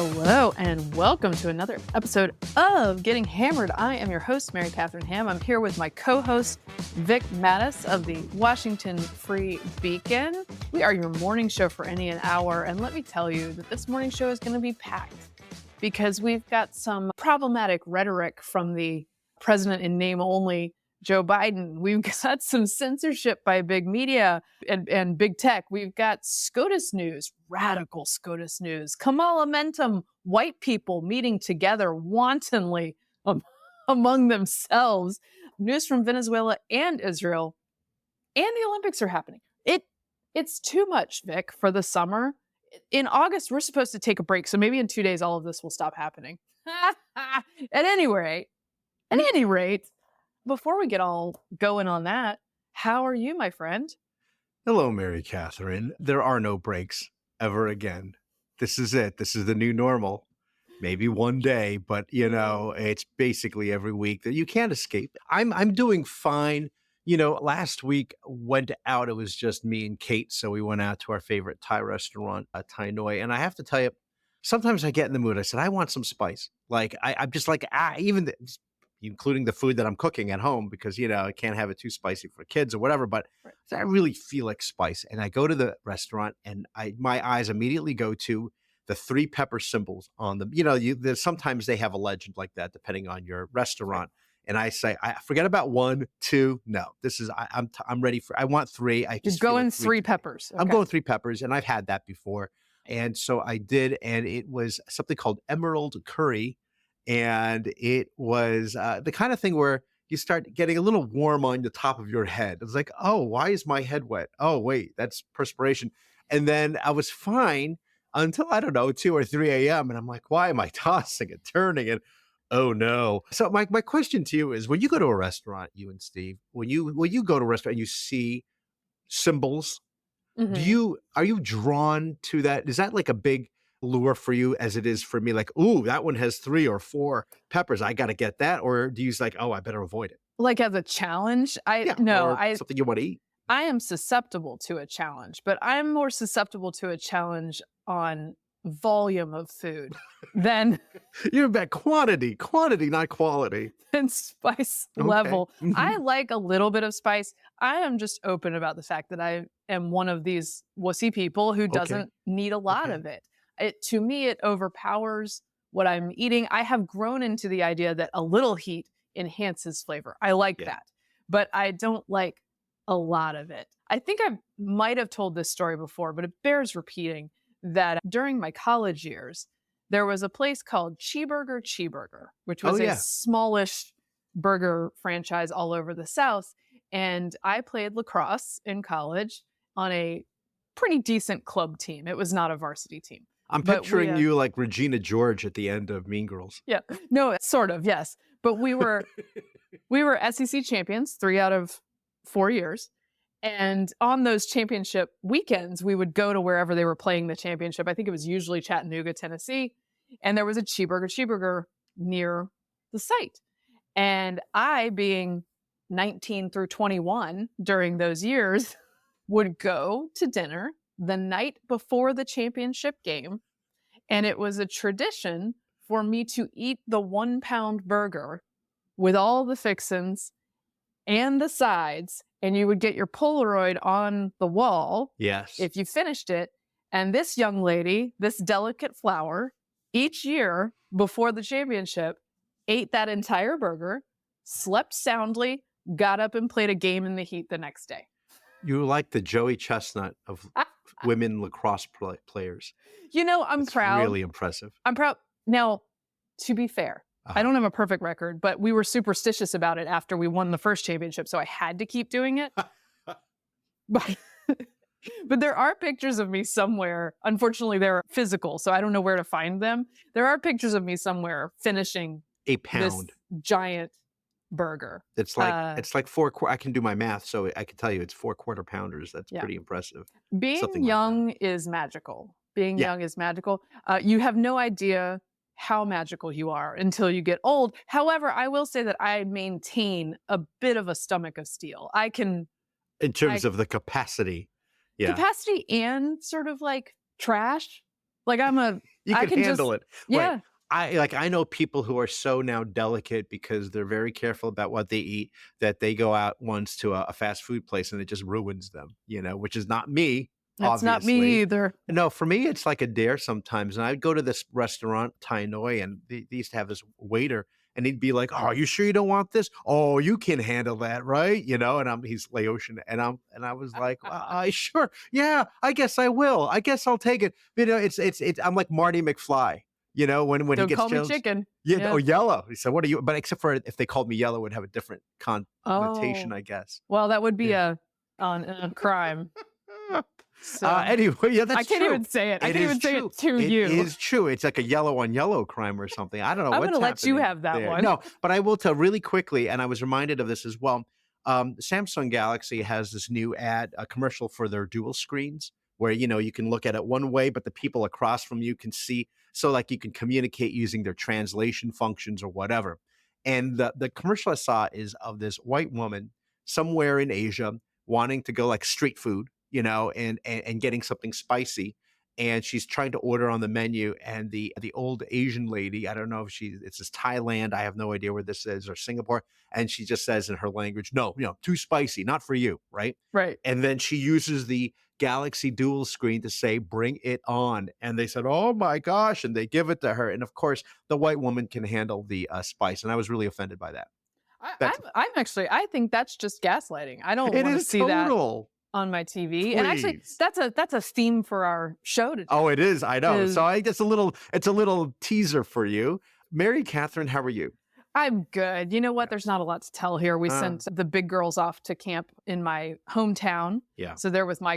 Hello and welcome to another episode of Getting Hammered. I am your host, Mary Catherine Ham. I'm here with my co-host, Vic Mattis of the Washington Free Beacon. We are your morning show for any an hour, and let me tell you that this morning show is going to be packed because we've got some problematic rhetoric from the president in name only, Joe Biden. We've got some censorship by big media and big tech. We've got SCOTUS news, radical SCOTUS news, Kamala Mentum, white people meeting together wantonly among themselves, news from Venezuela and Israel, and the Olympics are happening. It's too much, Vic, for the summer. In August, we're supposed to take a break, so maybe in 2 days all of this will stop happening. At any rate, before we get all going on that, how are you, my friend? Hello, Mary Catherine. There are no breaks ever again. This is it. This is the new normal. Maybe one day, but it's basically every week that you can't escape. I'm doing fine. Last week went out. It was just me and Kate, so we went out to our favorite Thai restaurant, Thai Noi. And I have to tell you, sometimes I get in the mood. I said, I want some spice. Like I'm just like including the food that I'm cooking at home because, I can't have it too spicy for kids or whatever. But Right. I really feel like spice. And I go to the restaurant and my eyes immediately go to the 3 pepper symbols on them. Sometimes they have a legend like that, depending on your restaurant. And I say, I forget about 1, 2. No, this is, I'm ready for, I want 3. You're going 3 peppers. I'm Okay. going 3 peppers and I've had that before. And so I did. And it was something called emerald curry. And it was the kind of thing where you start getting a little warm on the top of your head. It's like, oh, why is my head wet? Oh, wait, that's perspiration. And then I was fine until, 2 or 3 a.m. And I'm like, why am I tossing and turning? And oh, no. So my question to you is, when you go to a restaurant, you and Steve, when you go to a restaurant and you see symbols, Mhm. are you drawn to that? Is that like a big lure for you as it is for me? Like, ooh, that one has 3 or 4 peppers. I got to get that. Or do you like, oh, I better avoid it? Like as a challenge? Or something you want to eat. I am susceptible to a challenge, but I'm more susceptible to a challenge on volume of food than You're about quantity, not quality. spice Okay. level. Mhm. I like a little bit of spice. I am just open about the fact that I am one of these wussy people who doesn't need a lot Okay. of it. To me, it overpowers what I'm eating. I have grown into the idea that a little heat enhances flavor. I like Yeah. that, but I don't like a lot of it. I think I might have told this story before, but it bears repeating that during my college years, there was a place called Cheeseburger, which was Oh, yeah. a smallish burger franchise all over the South. And I played lacrosse in college on a pretty decent club team. It was not a varsity team. I'm But picturing you like Regina George at the end of Mean Girls. Yeah, no, sort of, yes. But we were SEC champions 3 out of 4 years. And on those championship weekends, we would go to wherever they were playing the championship. I think it was usually Chattanooga, Tennessee. And there was a Cheeseburger near the site. And I, being 19 through 21 during those years, would go to dinner the night before the championship game. And it was a tradition for me to eat the 1-pound burger with all the fixins and the sides. And you would get your Polaroid on the wall Yes. if you finished it. And this young lady, this delicate flower, each year before the championship, ate that entire burger, slept soundly, got up and played a game in the heat the next day. You like the Joey Chestnut of women lacrosse players. I'm It's proud. really impressive. I'm proud. Now, to be fair, I don't have a perfect record, but we were superstitious about it after we won the first championship, so I had to keep doing it. But there are pictures of me somewhere. Unfortunately, they're physical, so I don't know where to find them. There are pictures of me somewhere finishing A this pound. giant burger. It's like 4. I can do my math, so I can tell you it's 4 quarter pounders. That's Yeah. pretty impressive. Being Something like young is magical. Being Yeah. young is magical. You have no idea how magical you are until you get old. However, I will say that I maintain a bit of a stomach of steel. I can In terms of the capacity. Yeah. capacity and sort of like trash. Like I'm a You I can can just, handle it. Right. yeah, I know people who are so now delicate because they're very careful about what they eat that they go out once to a fast food place and it just ruins them, which is not me, that's not me obviously. either. No, for me, it's like a dare sometimes. And I'd go to this restaurant, Thai Noi, and they used to have this waiter, and he'd be like, "Oh, you sure you don't want this? Oh, you can handle that, right?" And he's Laotian, and I was like, I sure, yeah, I guess I will. I guess I'll take it. It's. I'm like Marty McFly, when he Don't gets call me challenged. chicken. Yeah. Yeah. Oh, yellow. He said, "What are you?" But except for if they called me yellow, it would have a different connotation, Oh, I guess. well, that would be Yeah. a crime. So Anyway, yeah, I that's can't true. even say it. I It can't is even say true. it to It you. is true. It's like a yellow on yellow crime or something. I don't know I'm what's gonna let you happening have that there. one. No, but I will tell really quickly, and I was reminded of this as well. Samsung Galaxy has this new a commercial for their dual screens where you can look at it one way, but the people across from you can see. So like you can communicate using their translation functions or whatever. And the commercial I saw is of this white woman somewhere in Asia wanting to go like street food, and getting something spicy. And she's trying to order on the menu, and the old Asian lady, I don't know if it's this Thailand, I have no idea where this is, or Singapore, and she just says in her language, no, too spicy, not for you, right? Right. And then she uses the Galaxy dual screen to say, bring it on. And they said, oh my gosh, and they give it to her. And of course, the white woman can handle the spice, and I was really offended by that. That's I think that's just gaslighting. I don't it want to is see that total. on my TV. And actually, Please. that's a theme for our show today. Oh, it is. I know. Is So it's a little teaser for you. Mary Catherine, how are you? I'm good. You know what? There's not a lot to tell here. We sent the big girls off to camp in my hometown. Yeah. So they're with my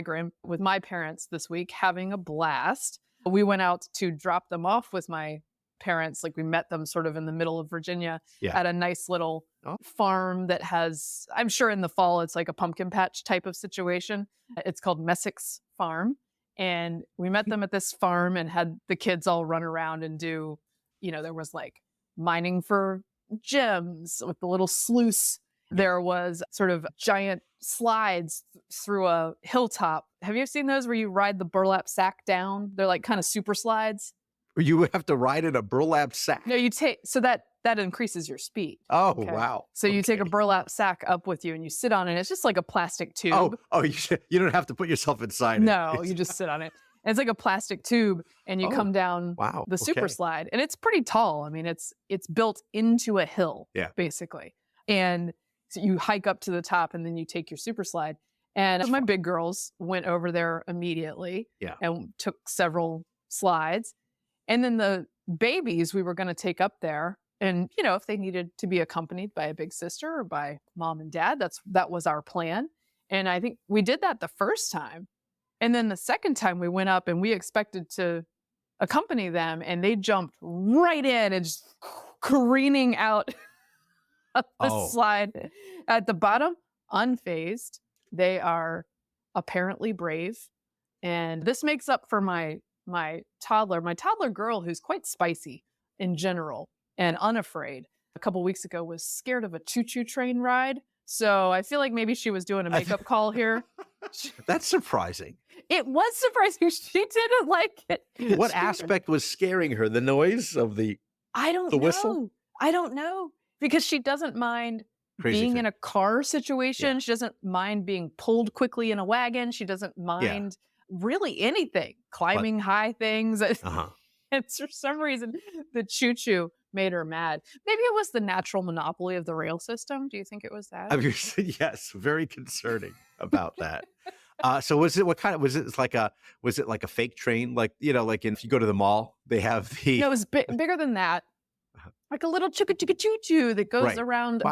parents this week, having a blast. We went out to drop them off with my parents. Like we met them sort of in the middle of Virginia at a nice little farm that has, I'm sure in the fall, it's like a pumpkin patch type of situation. It's called Messick's Farm. And we met them at this farm and had the kids all run around and do, there was like mining for gems with the little sluice. There was sort of giant slides through a hilltop. Have you seen those where you ride the burlap sack down? They're like kind of super slides. You would have to ride in a burlap sack. No, you take, so that increases your speed. Oh, Okay. wow. So you take a burlap sack up with you and you sit on it. It's just like a plastic tube. Oh, you don't have to put yourself inside it. No, you just sit on it. And it's like a plastic tube and you come down the super slide. And it's pretty tall. I mean, it's built into a hill, basically. And so you hike up to the top and then you take your super slide. And my big girls went over there immediately and took several slides. And then the babies we were going to take up there. And, if they needed to be accompanied by a big sister or by mom and dad, that was our plan. And I think we did that the first time. And then the second time we went up and we expected to accompany them and they jumped right in and just careening out of the slide at the bottom, unfazed. They are apparently brave. And this makes up for my toddler girl, who's quite spicy in general and unafraid. A couple weeks ago was scared of a choo-choo train ride. So I feel like maybe she was doing a makeup call here. That's surprising. It was surprising. She didn't like it. What aspect was scaring her? The noise of the whistle? I don't know. Because she doesn't mind being in a car situation. She doesn't mind being pulled quickly in a wagon. She doesn't mind really anything. Climbing high things. And for some reason, the choo-choo made her mad. Maybe it was the natural monopoly of the rail system. Do you think it was that? Yes, very concerning about that. So was it was it like a fake train? Like, like if you go to the mall, they have the. No, it was bigger than that. Like a little choo-choo that goes around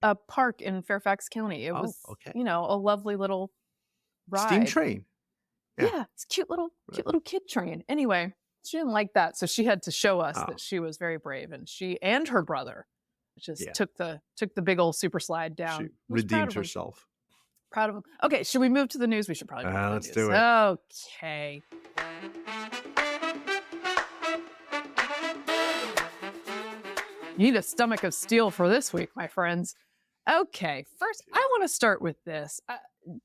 a park in Fairfax County. It was, a lovely little ride. Steam train. Yeah, it's cute little kid train. Anyway, she didn't like that, so she had to show us that she was very brave, and she and her brother just took the big old super slide down. She redeemed herself. Proud of him. Okay, should we move to the news? We should probably move to the let's news. do it. Okay. You need a stomach of steel for this week, my friends. Okay, first, I want to start with this.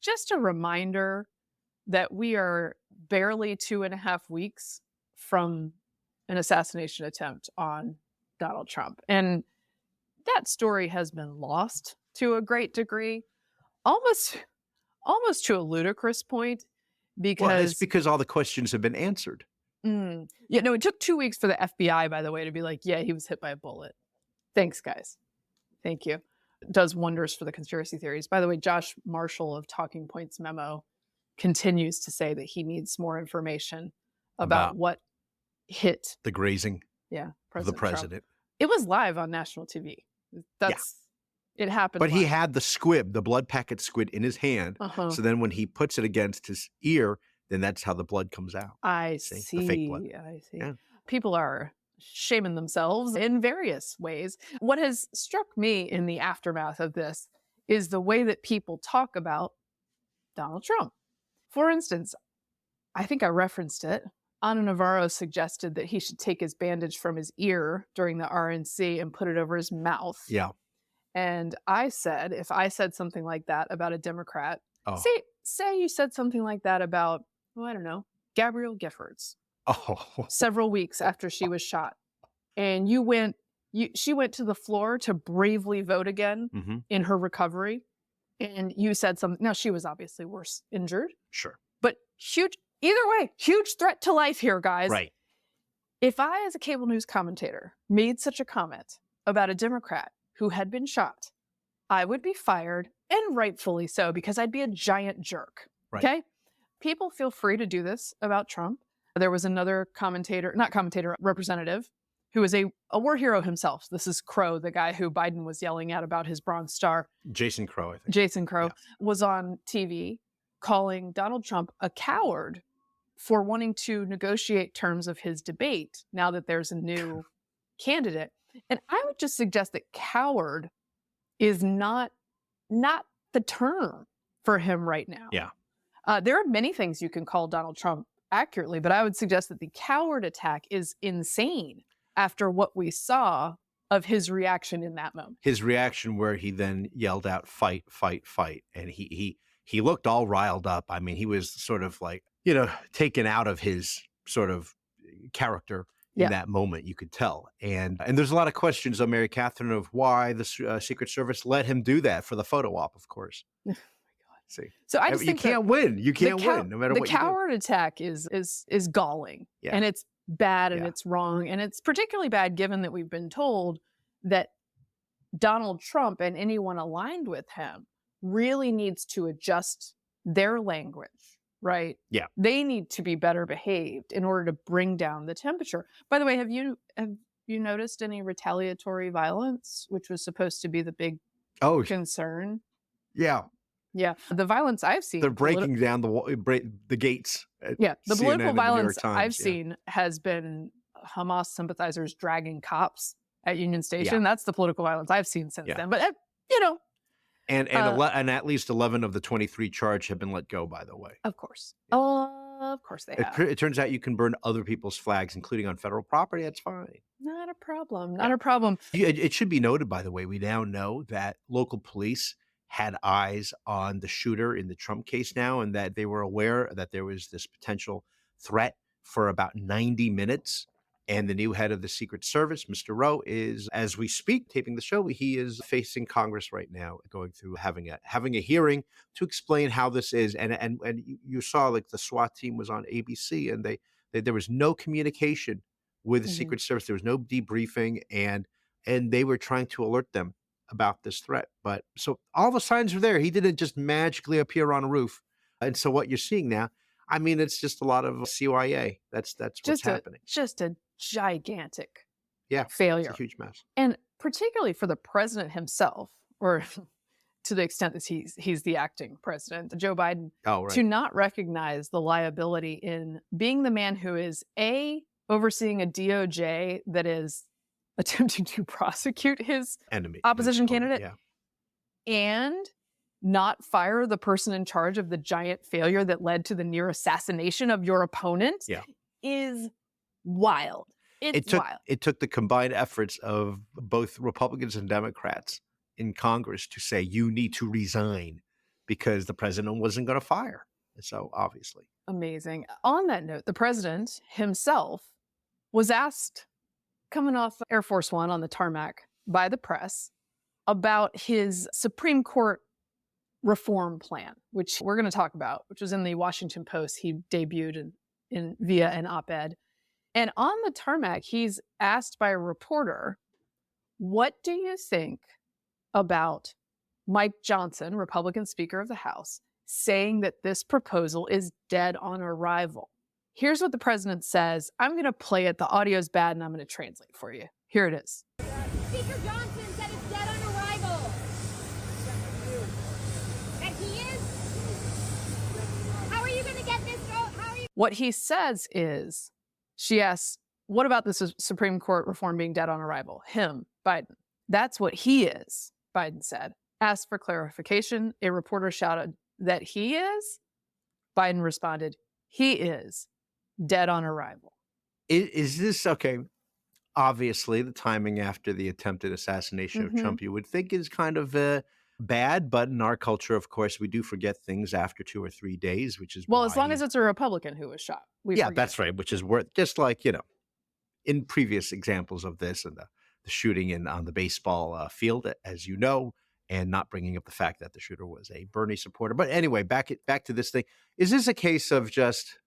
Just a reminder that we are barely 2.5 weeks from an assassination attempt on Donald Trump. And that story has been lost to a great degree, almost to a ludicrous point, Well, it's because because all the questions have been answered. yeah, no, it took 2 weeks for the FBI, by the way, to be like, yeah, he was hit by a bullet. Thanks, guys. Thank you. It does wonders for the conspiracy theories. By the way, Josh Marshall of Talking Points Memo continues to say that he needs more information about what hit the grazing of the President president. Trump. It was live on national TV. It happened. But he live. had the squib, the blood packet squid in his hand. So then when he puts it against his ear, then that's how the blood comes out. I see. The fake blood. I see. Yeah. People are shaming themselves in various ways. What has struck me in the aftermath of this is the way that people talk about Donald Trump. For instance, I think I referenced it. Ana Navarro suggested that he should take his bandage from his ear during the RNC and put it over his mouth. Yeah. And I said, if I said something like that about a Democrat, say you said something like that about, I don't know, Gabrielle Giffords. Several weeks after she was shot. And she went to the floor to bravely vote again in her recovery. And you said something. Now, she was obviously worse injured. Sure. But either way, huge threat to life here, guys. Right. If I, as a cable news commentator, made such a comment about a Democrat who had been shot, I would be fired, and rightfully so, because I'd be a giant jerk. Right. Okay? People feel free to do this about Trump. There was another representative, who was a war hero himself. This is Crow, the guy who Biden was yelling at about his Bronze Star. Jason Crow, I think. Jason Crow was on TV calling Donald Trump a coward for wanting to negotiate terms of his debate now that there's a new candidate. And I would just suggest that coward is not the term for him right now. Yeah. There are many things you can call Donald Trump accurately, but I would suggest that the coward attack is insane after what we saw of his reaction in that moment. His reaction where he then yelled out, fight, fight, fight. And he looked all riled up. I mean, he was sort of like, taken out of his sort of character in that moment, you could tell. And there's a lot of questions on Mary Catherine of why the Secret Service let him do that for the photo op, of course. See, so I just think you can't win. You can't win no matter what you do. The coward attack is galling, and it's bad, and it's wrong, and it's particularly bad given that we've been told that Donald Trump and anyone aligned with him really needs to adjust their language, right? Yeah, they need to be better behaved in order to bring down the temperature. By the way, have you noticed any retaliatory violence, which was supposed to be the big concern? Yeah. Yeah, the violence I've seen. They're breaking down the gates. The political violence Times, I've seen has been Hamas sympathizers dragging cops at Union Station. That's the political violence I've seen since then. But and at least 11 of the 23 charged have been let go. By the way, of course, of course they have. It turns out you can burn other people's flags, including on federal property. That's fine. Not a problem. Not a problem. It should be noted, by the way, we now know that local police had eyes on the shooter in the Trump case now, and that they were aware that there was this potential threat for about 90 minutes. And the new head of the Secret Service, Mr. Rowe, is, as we speak, taping the show, he is facing Congress right now, going through having a hearing to explain how this is. And you saw, like, the SWAT team was on ABC, and there was no communication with the Secret Service. There was no debriefing, and they were trying to alert them about this threat. But so all the signs are there. He didn't just magically appear on a roof. And so what you're seeing now, I mean, it's just a lot of CYA. That's what's happening. Just a gigantic failure. It's a huge mess. And particularly for the president himself, or to the extent that he's the acting president, Joe Biden, to not recognize the liability in being the man who is overseeing a DOJ that is attempting to prosecute his opposition candidate, and not fire the person in charge of the giant failure that led to the near assassination of your opponent is wild. It's wild. It took the combined efforts of both Republicans and Democrats in Congress to say, you need to resign, because the president wasn't going to fire. So obviously. Amazing. On that note, the president himself was asked coming off Air Force One on the tarmac by the press about his Supreme Court reform plan, which we're going to talk about, which was in the Washington Post. He debuted in via an op-ed. And on the tarmac, he's asked by a reporter, what do you think about Mike Johnson, Republican Speaker of the House, saying that this proposal is dead on arrival? Here's what the president says. I'm going to play it. The audio's bad, and I'm going to translate for you. Here it is. Speaker Johnson said it's dead on arrival. And he is? How are you going to get this? What he says is, she asks, what about this Supreme Court reform being dead on arrival? Him, Biden. That's what he is, Biden said. Asked for clarification. A reporter shouted that he is. Biden responded, he is dead on arrival. Is this okay? Obviously, the timing after the attempted assassination of Trump, you would think is kind of bad, but in our culture, of course, we do forget things after 2 or 3 days, which is as long as it's a Republican who was shot. Yeah, that's right, which is worth, just like, in previous examples of this and the shooting on the baseball field, as you know, and not bringing up the fact that the shooter was a Bernie supporter. But anyway, back to this thing. Is this a case of just,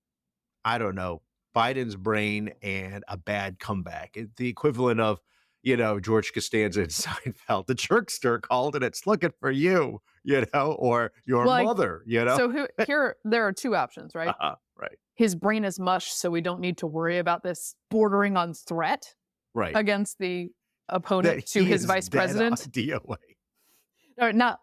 I don't know, Biden's brain and a bad comeback? The equivalent of, George Costanza and Seinfeld, the jerkster called and it's looking for you, or your mother, So here, there are two options, right? Right. His brain is mush, so we don't need to worry about this bordering on threat against the opponent to his vice president. DOA. Or not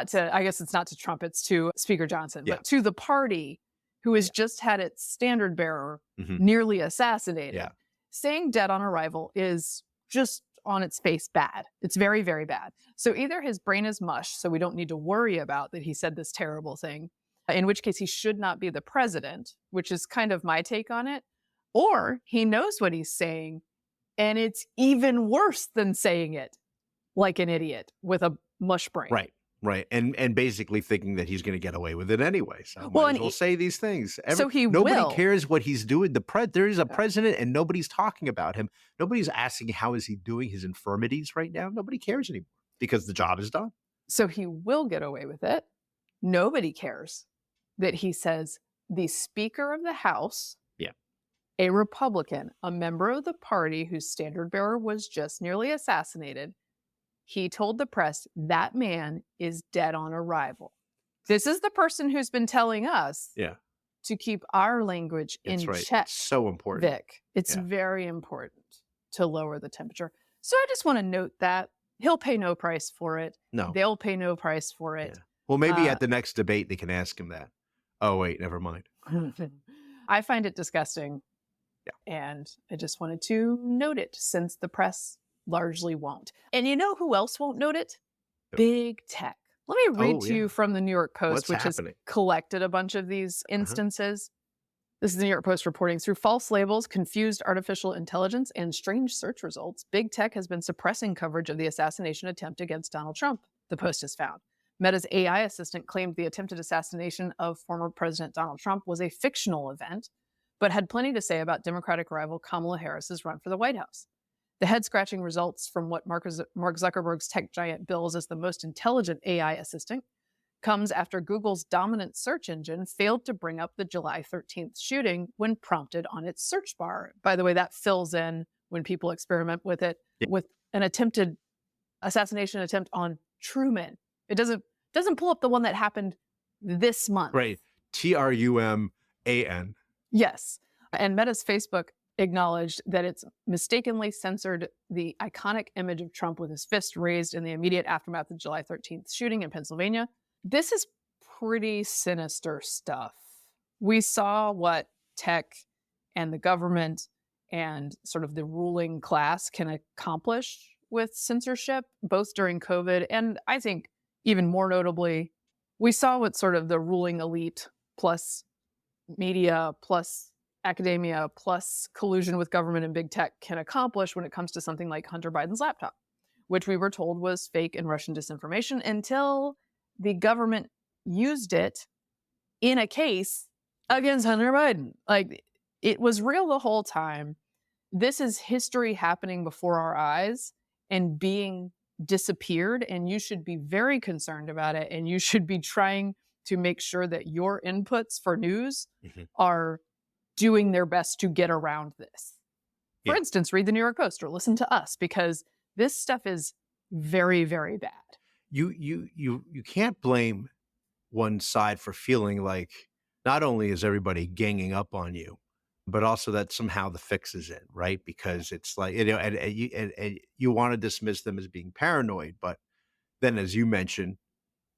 to, I guess it's not to Trump, it's to Speaker Johnson, but to the party who has just had its standard bearer nearly assassinated. Yeah. Saying dead on arrival is just on its face bad. It's very, very bad. So either his brain is mush, so we don't need to worry about that he said this terrible thing, in which case he should not be the president, which is kind of my take on it, or he knows what he's saying, and it's even worse than saying it like an idiot with a mush brain. Right. And basically thinking that he's going to get away with it anyway. So might as well say these things. Nobody cares what he's doing. There is a president and nobody's talking about him. Nobody's asking how is he doing his infirmities right now. Nobody cares anymore because the job is done. So he will get away with it. Nobody cares that he says the Speaker of the House, a Republican, a member of the party whose standard bearer was just nearly assassinated, he told the press that man is dead on arrival. This is the person who's been telling us to keep our language in check. It's so important. Vic, it's very important to lower the temperature. So I just want to note that he'll pay no price for it. No. They'll pay no price for it. Yeah. Well, maybe at the next debate, they can ask him that. Oh, wait, never mind. I find it disgusting. Yeah. And I just wanted to note it since the press largely won't. And you know who else won't note it? Big tech. Let me read to you from the New York Post, which has collected a bunch of these instances. This is the New York Post reporting. Through false labels, confused artificial intelligence, and strange search results, big tech has been suppressing coverage of the assassination attempt against Donald Trump, the Post has found. Meta's AI assistant claimed the attempted assassination of former President Donald Trump was a fictional event, but had plenty to say about Democratic rival Kamala Harris's run for the White House. The head-scratching results from what Mark Zuckerberg's tech giant bills as the most intelligent AI assistant comes after Google's dominant search engine failed to bring up the July 13th shooting when prompted on its search bar. By the way, that fills in when people experiment with it with an attempted assassination attempt on Truman. It doesn't pull up the one that happened this month. Right. Truman. Yes. And Meta's Facebook acknowledged that it's mistakenly censored the iconic image of Trump with his fist raised in the immediate aftermath of the July 13th shooting in Pennsylvania. This is pretty sinister stuff. We saw what tech and the government and sort of the ruling class can accomplish with censorship, both during COVID and I think even more notably, we saw what sort of the ruling elite plus media plus academia plus collusion with government and big tech can accomplish when it comes to something like Hunter Biden's laptop, which we were told was fake and Russian disinformation until the government used it in a case against Hunter Biden. Like, it was real the whole time. this is history happening before our eyes and being disappeared, and you should be very concerned about it, and you should be trying to make sure that your inputs for news Mhm. are doing their best to get around this. For Yeah. instance, read the New York Post or listen to us, because this stuff is very, very bad. You can't blame one side for feeling like not only is everybody ganging up on you, but also that somehow the fix is in, right? Because it's like, and you want to dismiss them as being paranoid, but then as you mentioned,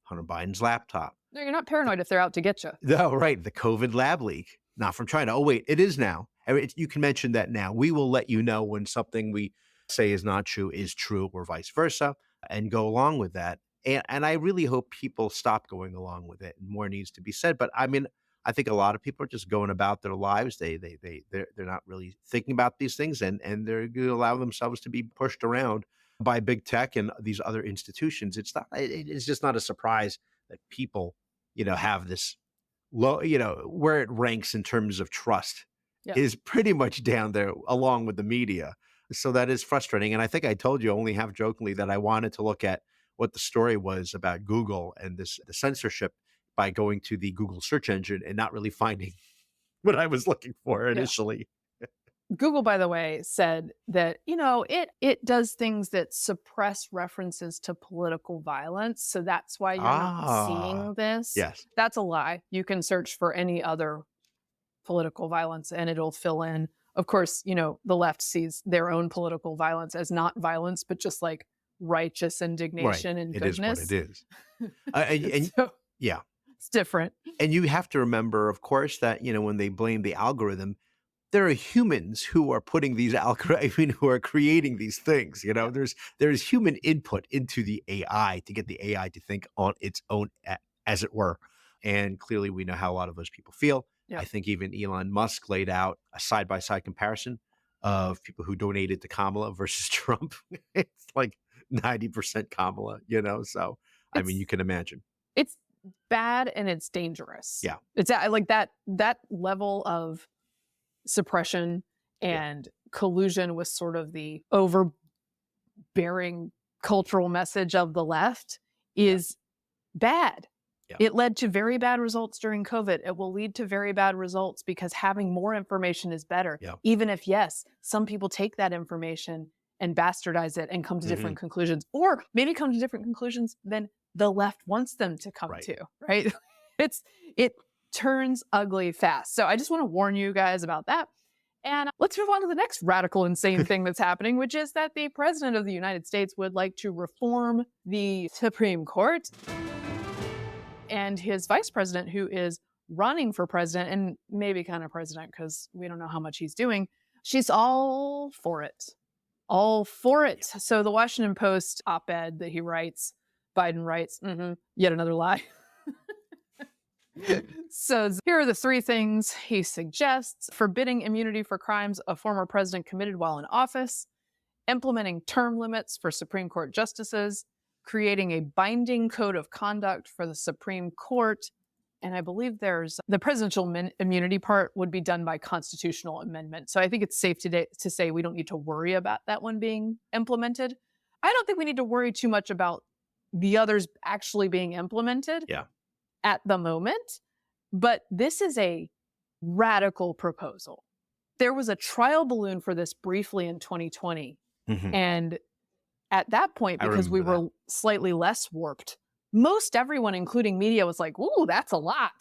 Hunter Biden's laptop. No, you're not paranoid if they're out to get you. No, right. The COVID lab leak, not from China. Oh, wait, it is now. I mean, you can mention that now. We will let you know when something we say is not true is true, or vice versa, and go along with that. And I really hope people stop going along with it, and more needs to be said. But I mean, I think a lot of people are just going about their lives. They're not really thinking about these things, and they're going to allow themselves to be pushed around by big tech and these other institutions. It's just not a surprise that people, have this low, where it ranks in terms of trust Yeah. is pretty much down there along with the media. So that is frustrating. And I think I told you only half jokingly that I wanted to look at what the story was about Google and the censorship by going to the Google search engine and not really finding what I was looking for initially. Google, by the way, said that, it does things that suppress references to political violence. So that's why you're not seeing this. Yes. That's a lie. You can search for any other political violence and it'll fill in. Of course, the left sees their own political violence as not violence, but just like righteous indignation and goodness. It is what it is. Yeah. It's different. And you have to remember, of course, that, when they blame the algorithm, there are humans who are putting these who are creating these things. There's human input into the AI to get the AI to think on its own, as it were. And clearly, we know how a lot of those people feel. Yeah. I think even Elon Musk laid out a side-by-side comparison of people who donated to Kamala versus Trump. It's like 90% Kamala. So I mean, you can imagine. It's bad and it's dangerous. Yeah. It's like that level of suppression and collusion with sort of the overbearing cultural message of the left is bad. Yeah. It led to very bad results during COVID. It will lead to very bad results because having more information is better. Yeah. Even if, yes, some people take that information and bastardize it and come to different conclusions, or maybe come to different conclusions than the left wants them to come to, right? It turns ugly fast. So I just want to warn you guys about that. And let's move on to the next radical, insane thing that's happening, which is that the president of the United States would like to reform the Supreme Court. And his vice president, who is running for president and maybe kind of president because we don't know how much he's doing, she's all for it. All for it. Yeah. So the Washington Post op-ed that he writes, Biden writes, yet another lie. So here are the three things he suggests: forbidding immunity for crimes a former president committed while in office, implementing term limits for Supreme Court justices, creating a binding code of conduct for the Supreme Court, and I believe there's the presidential immunity part would be done by constitutional amendment. So I think it's safe today to say we don't need to worry about that one being implemented. I don't think we need to worry too much about the others actually being implemented at the moment, but this is a radical proposal. There was a trial balloon for this briefly in 2020, and at that point, because we were slightly less warped, most everyone, including media, was like, ooh, that's a lot.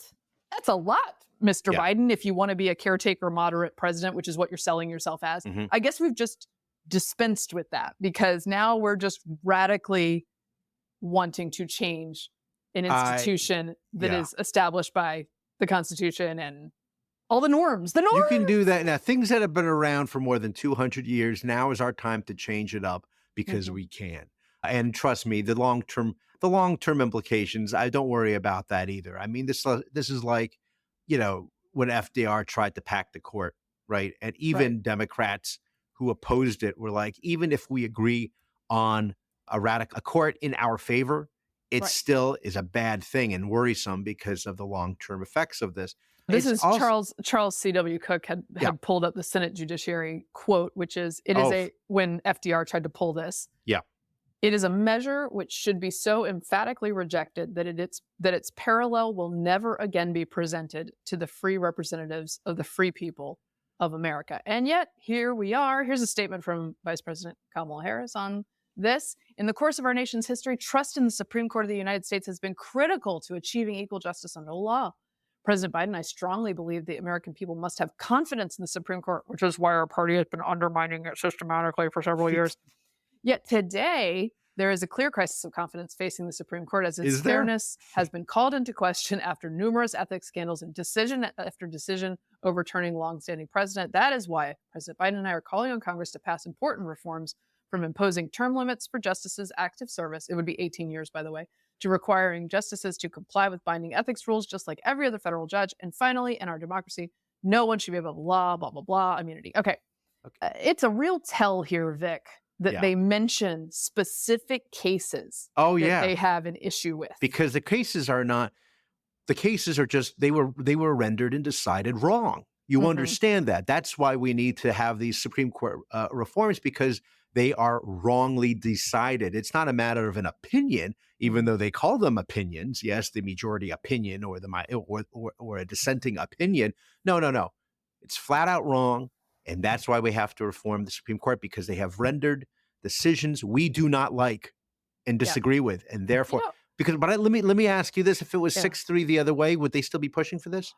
That's a lot, Mr. Biden, if you want to be a caretaker moderate president, which is what you're selling yourself as. I guess we've just dispensed with that because now we're just radically wanting to change an institution that is established by the Constitution and all the norms. You can do that. Now, things that have been around for more than 200 years, now is our time to change it up because we can. And trust me, the long-term implications, I don't worry about that either. I mean, this is like, when FDR tried to pack the court, right? And even Democrats who opposed it were like, even if we agree on a court in our favor, it Right. still is a bad thing and worrisome because of the long-term effects of this. This It's is also, Charles C.W. Cook had pulled up the Senate Judiciary quote, which is, when FDR tried to pull this. Yeah. It is a measure which should be so emphatically rejected that its parallel will never again be presented to the free representatives of the free people of America. And yet, here we are. Here's a statement from Vice President Kamala Harris on this. In the course of our nation's history, trust in the Supreme Court of the United States has been critical to achieving equal justice under the law. President Biden, I strongly believe the American people must have confidence in the Supreme Court, which is why our party has been undermining it systematically for several years. Yet today, there is a clear crisis of confidence facing the Supreme Court as its fairness has been called into question after numerous ethics scandals and decision after decision overturning longstanding precedent. That is why President Biden and I are calling on Congress to pass important reforms, from imposing term limits for justices' active service — it would be 18 years, by the way — to requiring justices to comply with binding ethics rules just like every other federal judge. And finally, in our democracy, no one should be above the law, blah, blah, blah, immunity. Okay. It's a real tell here, Vic, that they mention specific cases that they have an issue with. Because the cases are just, they were rendered and decided wrong. You understand that. That's why we need to have these Supreme Court reforms, because they are wrongly decided. It's not a matter of an opinion, even though they call them opinions. Yes, the majority opinion or a dissenting opinion. No. It's flat out wrong. And that's why we have to reform the Supreme Court, because they have rendered decisions we do not like and disagree with. And therefore, let me ask you this. If it was 6-3 the other way, would they still be pushing for this?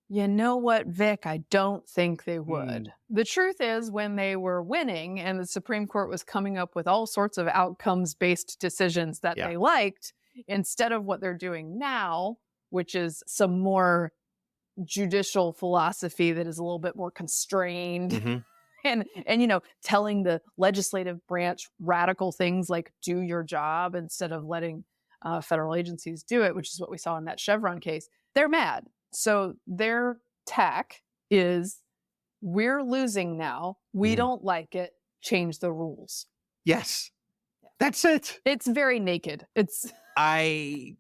You know what, Vic? I don't think they would. The truth is, when they were winning and the Supreme Court was coming up with all sorts of outcomes-based decisions that they liked, instead of what they're doing now, which is some more judicial philosophy that is a little bit more constrained, and telling the legislative branch radical things like do your job instead of letting federal agencies do it, which is what we saw in that Chevron case. They're mad. So their tack is, we're losing now. We don't like it. Change the rules. Yes, that's it. It's very naked. I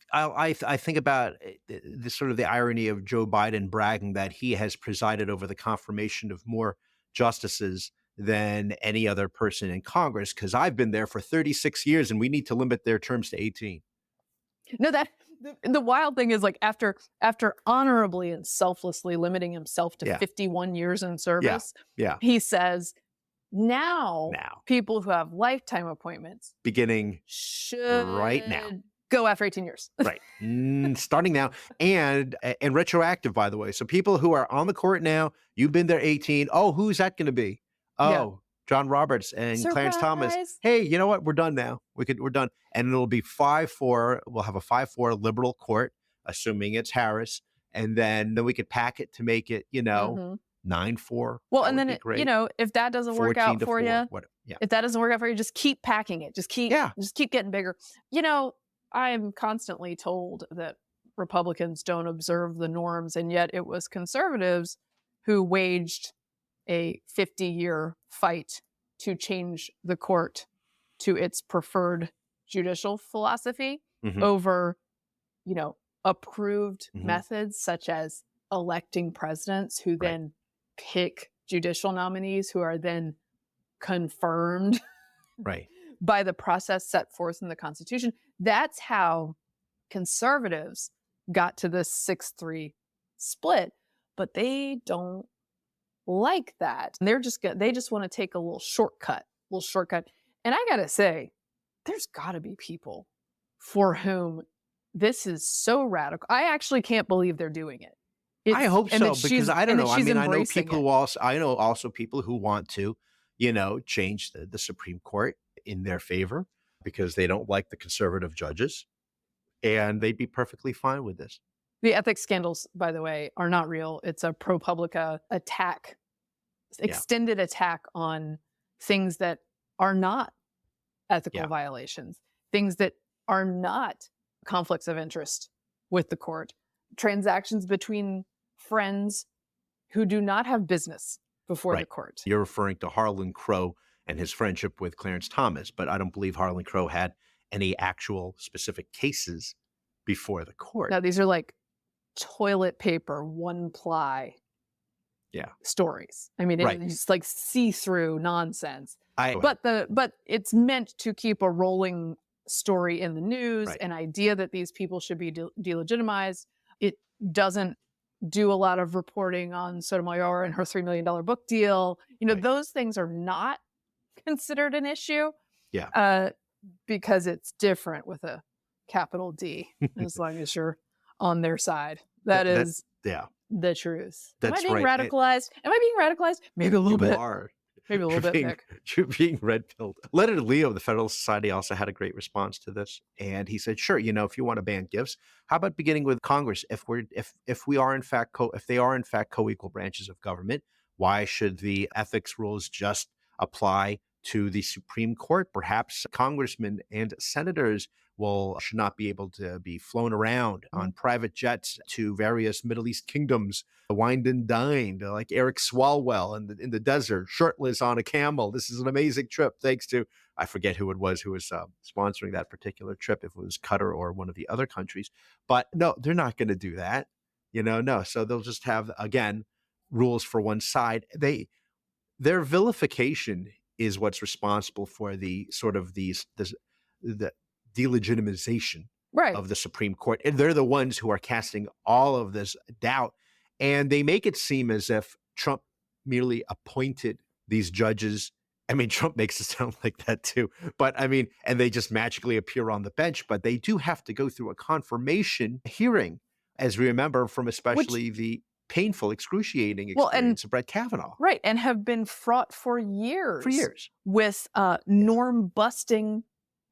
think about the sort of the irony of Joe Biden bragging that he has presided over the confirmation of more justices than any other person in Congress, because I've been there for 36 years and we need to limit their terms to 18. No, the wild thing is, like, after honorably and selflessly limiting himself to 51 years in service, he says, now people who have lifetime appointments beginning should right now go after 18 years. Right. Starting now and retroactive, by the way. So people who are on the court now, you've been there 18. Oh, who's that going to be? Oh, John Roberts and Surprise. Clarence Thomas. Hey, you know what? We're done now. We're done. And it'll be 5-4. We'll have a 5-4 liberal court, assuming it's Harris. And then we could pack it to make it, 9-4. Well, and then, if that doesn't work out for you, if that doesn't work out for you, just keep packing it. Just keep getting bigger. I'm constantly told that Republicans don't observe the norms, and yet it was conservatives who waged a 50-year fight to change the court to its preferred judicial philosophy over, approved methods such as electing presidents who then pick judicial nominees who are then confirmed by the process set forth in the Constitution. That's how conservatives got to this 6-3 split, but they don't like that. They just want to take a little shortcut. And I gotta say, there's gotta be people for whom this is so radical. I actually can't believe they're doing it. I hope so, because I don't know. I mean, I know also people who want to, change the Supreme Court in their favor because they don't like the conservative judges, and they'd be perfectly fine with this. The ethics scandals, by the way, are not real. It's a ProPublica attack, extended attack on things that are not ethical violations, things that are not conflicts of interest with the court, transactions between friends who do not have business before the court. You're referring to Harlan Crow and his friendship with Clarence Thomas, but I don't believe Harlan Crow had any actual specific cases before the court. Now, these are like toilet paper, one ply stories. I mean, Right. it's like see-through nonsense. I- But it's meant to keep a rolling story in the news, Right. an idea that these people should be delegitimized. It doesn't do a lot of reporting on Sotomayor and her $3 million book deal. You know, Right. those things are not considered an issue. Yeah. Because it's different with a capital D, as long as you're on their side. That is Yeah. the truth. That's Am I being right. radicalized? Am I being radicalized? Maybe a little bit. Maybe a little bit, Nick. You're being red-pilled. Leonard Leo of the Federal Society also had a great response to this. And he said, sure, you know, if you want to ban gifts, how about beginning with Congress? If they are in fact co-equal branches of government, why should the ethics rules just apply to the Supreme Court? Perhaps congressmen and senators should not be able to be flown around on private jets to various Middle East kingdoms, wined and dined like Eric Swalwell in the desert, shirtless on a camel. This is an amazing trip, thanks to, I forget who it was who was sponsoring that particular trip, if it was Qatar or one of the other countries. But no, they're not going to do that. No. So they'll just have, again, rules for one side. Their vilification is what's responsible for the sort of the delegitimization of the Supreme Court. And they're the ones who are casting all of this doubt. And they make it seem as if Trump merely appointed these judges. I mean, Trump makes it sound like that too. But I mean, and they just magically appear on the bench, but they do have to go through a confirmation hearing, as we remember from especially the painful, excruciating experience of Brett Kavanaugh. Right, and have been fraught for years. With Yeah. norm-busting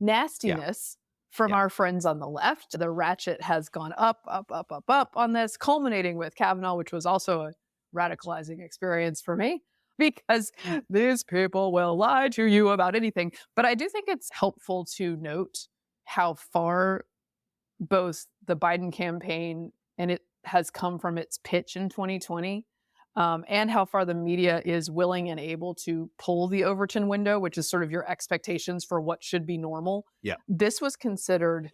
nastiness from our friends on the left. The ratchet has gone up on this, culminating with Kavanaugh, which was also a radicalizing experience for me, because these people will lie to you about anything. But I do think it's helpful to note how far both the Biden campaign and it has come from its pitch in 2020, and how far the media is willing and able to pull the Overton window, which is sort of your expectations for what should be normal. Yeah. This was considered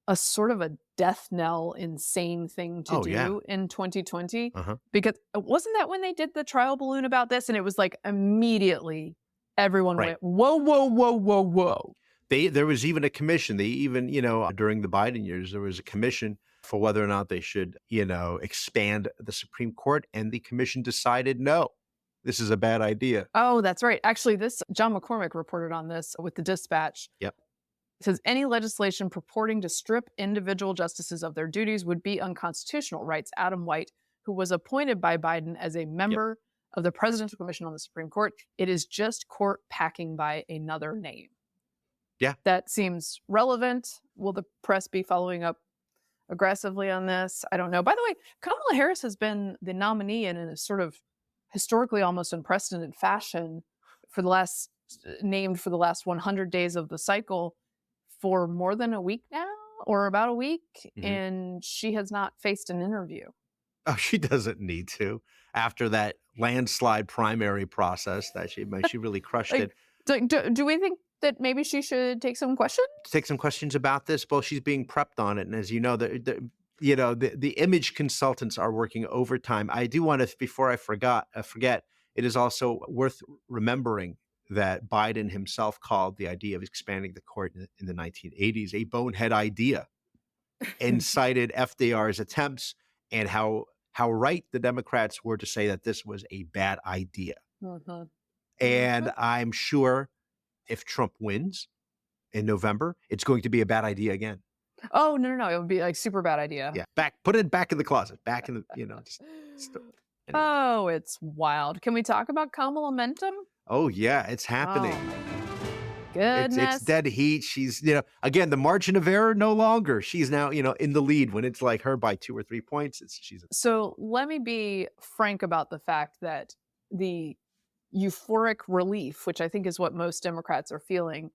a sort of a death knell, insane thing to do in 2020. Because wasn't that when they did the trial balloon about this? And it was like immediately everyone went, whoa. There was even a commission. They even, during the Biden years, there was a commission for whether or not they should, expand the Supreme Court. And the commission decided, no, this is a bad idea. Oh, that's right. Actually, John McCormick reported on this with the Dispatch. Yep. It says any legislation purporting to strip individual justices of their duties would be unconstitutional, writes Adam White, who was appointed by Biden as a member of the Presidential Commission on the Supreme Court. It is just court packing by another name. Yeah. That seems relevant. Will the press be following up aggressively on this? I don't know. By the way, Kamala Harris has been the nominee in a sort of historically almost unprecedented fashion named for the last 100 days of the cycle for more than a week now, or about a week, and she has not faced an interview. Oh, she doesn't need to. After that landslide primary process that she really crushed it. Do we think that maybe she should take some questions? Take some questions about this. Well, she's being prepped on it, and as you know, the image consultants are working overtime. I do want to, before I forget, it is also worth remembering that Biden himself called the idea of expanding the court in the 1980s a bonehead idea, and cited FDR's attempts and how right the Democrats were to say that this was a bad idea. And I'm sure if Trump wins in November, it's going to be a bad idea again. Oh, no. It would be like super bad idea. Yeah. Put it back in the closet, back in the, anyway. Oh, it's wild. Can we talk about Kamala Momentum? Oh, yeah, it's happening. Oh, goodness. It's dead heat. She's, again, the margin of error no longer. She's now, in the lead when it's like her by 2 or 3 points. So let me be frank about the fact that the euphoric relief, which I think is what most Democrats are feeling,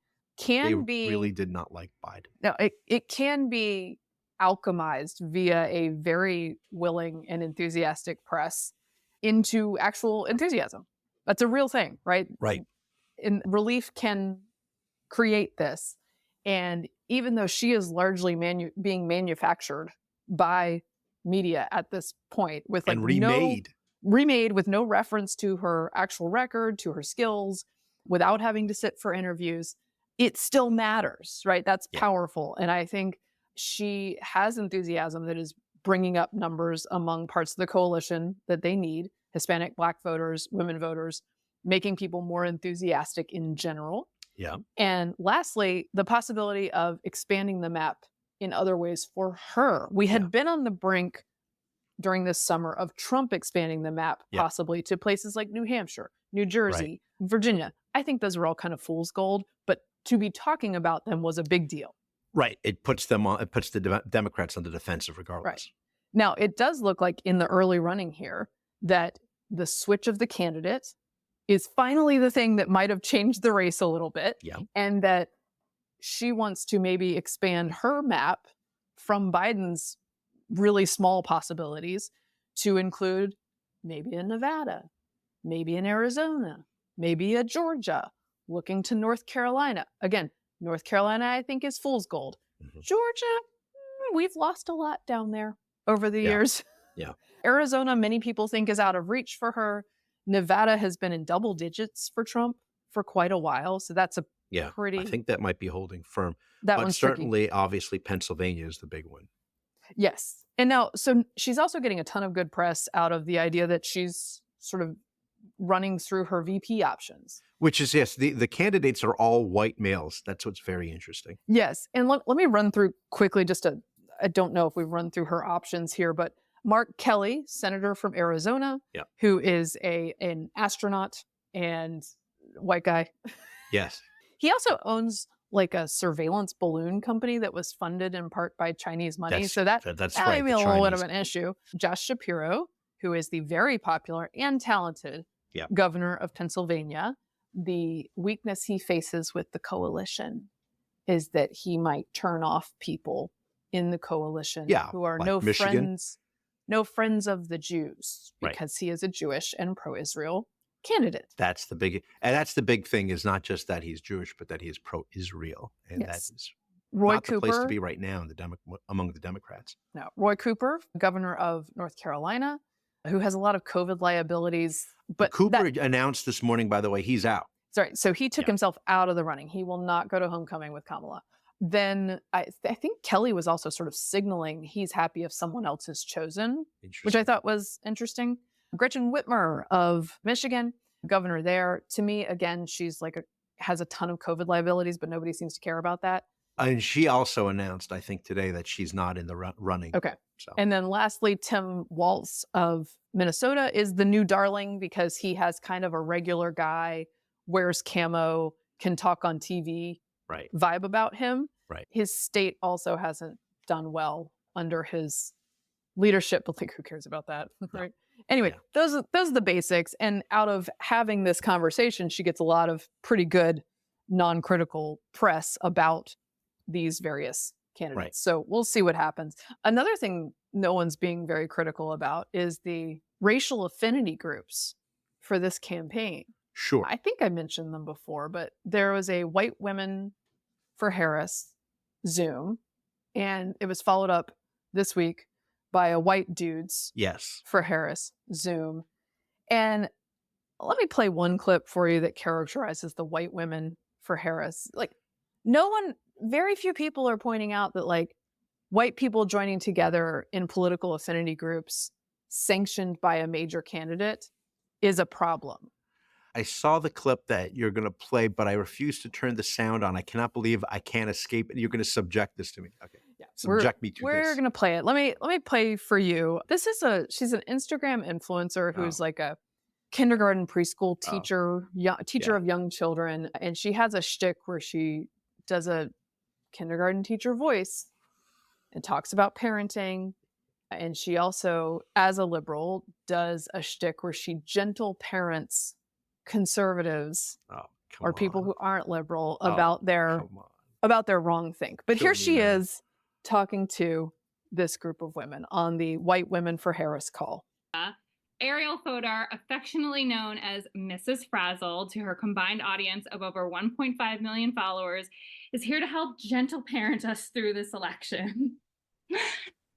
really did not like Biden. No, it can be alchemized via a very willing and enthusiastic press into actual enthusiasm. That's a real thing, right? Right. And relief can create this. And even though she is largely being manufactured by media at this point with like And remade. remade with no reference to her actual record, to her skills, without having to sit for interviews, it still matters, right? That's Yeah. powerful. And I think she has enthusiasm that is bringing up numbers among parts of the coalition that they need, Hispanic, Black voters, women voters, making people more enthusiastic in general. Yeah. And lastly, the possibility of expanding the map in other ways for her. We had been on the brink during this summer of Trump expanding the map possibly to places like New Hampshire, New Jersey, Virginia. I think those are all kind of fool's gold, but to be talking about them was a big deal. Right. It puts the Democrats on the defensive regardless. Right. Now, it does look like in the early running here that the switch of the candidate is finally the thing that might have changed the race a little bit. Yeah. And that she wants to maybe expand her map from Biden's really small possibilities to include maybe a Nevada, maybe an Arizona, maybe a Georgia, looking to North Carolina. Again, North Carolina, I think, is fool's gold. Mhm. Georgia, we've lost a lot down there over the years. Yeah. Arizona, many people think is out of reach for her. Nevada has been in double digits for Trump for quite a while. So that's a pretty... I think that might be holding firm. That but one's certainly, tricky. obviously, Pennsylvania is the big one. Yes. And now, so she's also getting a ton of good press out of the idea that she's sort of running through her VP options. Which is, yes, the candidates are all white males. That's what's very interesting. Yes. And let me run through quickly I don't know if we've run through her options here, but Mark Kelly, senator from Arizona, who is an astronaut and white guy. Yes. He also owns like a surveillance balloon company that was funded in part by Chinese money. That may be a little bit of an issue. Josh Shapiro, who is the very popular and talented governor of Pennsylvania. The weakness he faces with the coalition is that he might turn off people in the coalition who are like no Michigan. friends of the Jews, because he is a Jewish and pro-Israel candidate. That's the big thing, is not just that he's Jewish, but that he is pro-Israel, and that is Roy not Cooper, the place to be right now among the Democrats. No, Roy Cooper, governor of North Carolina, who has a lot of COVID liabilities. But Cooper announced this morning, by the way, he's out. Sorry, so he took himself out of the running. He will not go to homecoming with Kamala. Then I think Kelly was also sort of signaling he's happy if someone else is chosen, which I thought was interesting. Gretchen Whitmer of Michigan, governor there. To me, again, she's has a ton of COVID liabilities, but nobody seems to care about that. And she also announced, I think today, that she's not in the running. Okay. So. And then lastly, Tim Walz of Minnesota is the new darling because he has kind of a regular guy, wears camo, can talk on TV vibe about him. Right. His state also hasn't done well under his leadership, but who cares about that? Right. Anyway, those are the basics. And out of having this conversation, she gets a lot of pretty good non-critical press about these various candidates. Right. So we'll see what happens. Another thing no one's being very critical about is the racial affinity groups for this campaign. Sure. I think I mentioned them before, but there was a White Women for Harris Zoom, and it was followed up this week by a White Dudes for Harris Zoom. And let me play one clip for you that characterizes the White Women for Harris. Very few people are pointing out that white people joining together in political affinity groups sanctioned by a major candidate is a problem. I saw the clip that you're going to play, but I refuse to turn the sound on. I cannot believe I can't escape it. You're going to subject this to me. Okay. Yeah, subject me to this. We're going to play it. Let me play for you. She's an Instagram influencer who's like a kindergarten preschool teacher, teacher of young children. And she has a shtick where she does a kindergarten teacher voice and talks about parenting. And she also, as a liberal, does a shtick where she gentle parents conservatives or people who aren't liberal about their wrong think. But here she is talking to this group of women on the White Women for Harris call. Ariel Fodor, affectionately known as Mrs. Frazzle to her combined audience of over 1.5 million followers, is here to help gentle parent us through this election.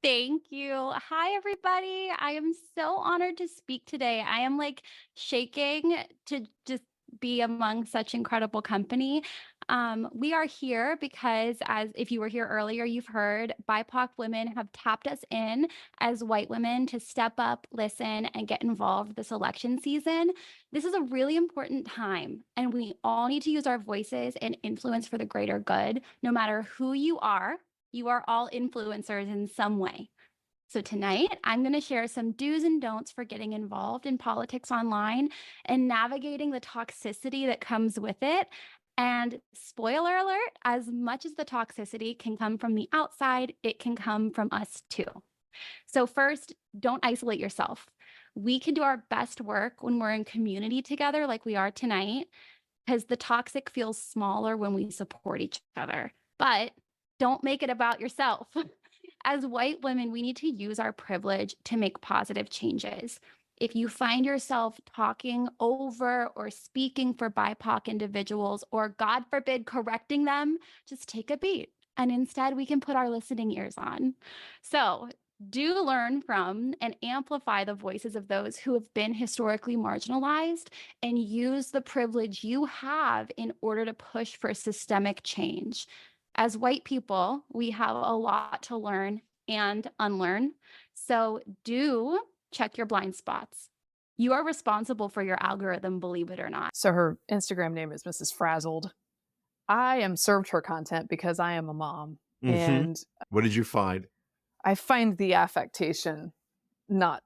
Thank you. Hi, everybody. I am so honored to speak today. I am like shaking to just be among such incredible company. We are here because, as if you were here earlier, you've heard BIPOC women have tapped us in as white women to step up, listen, and get involved this election season. This is a really important time, and we all need to use our voices and influence for the greater good, no matter who you are. You are all influencers in some way. So tonight, I'm going to share some do's and don'ts for getting involved in politics online and navigating the toxicity that comes with it. And spoiler alert, as much as the toxicity can come from the outside, it can come from us too. So first, don't isolate yourself. We can do our best work when we're in community together like we are tonight, because the toxic feels smaller when we support each other. But don't make it about yourself. As white women, we need to use our privilege to make positive changes. If you find yourself talking over or speaking for BIPOC individuals, or God forbid, correcting them, just take a beat. And instead, we can put our listening ears on. So do learn from and amplify the voices of those who have been historically marginalized and use the privilege you have in order to push for systemic change. As white people, we have a lot to learn and unlearn. So do check your blind spots. You are responsible for your algorithm, believe it or not. So her Instagram name is Mrs. Frazzled. I am served her content because I am a mom. Mhm. And What did you find? I find the affectation not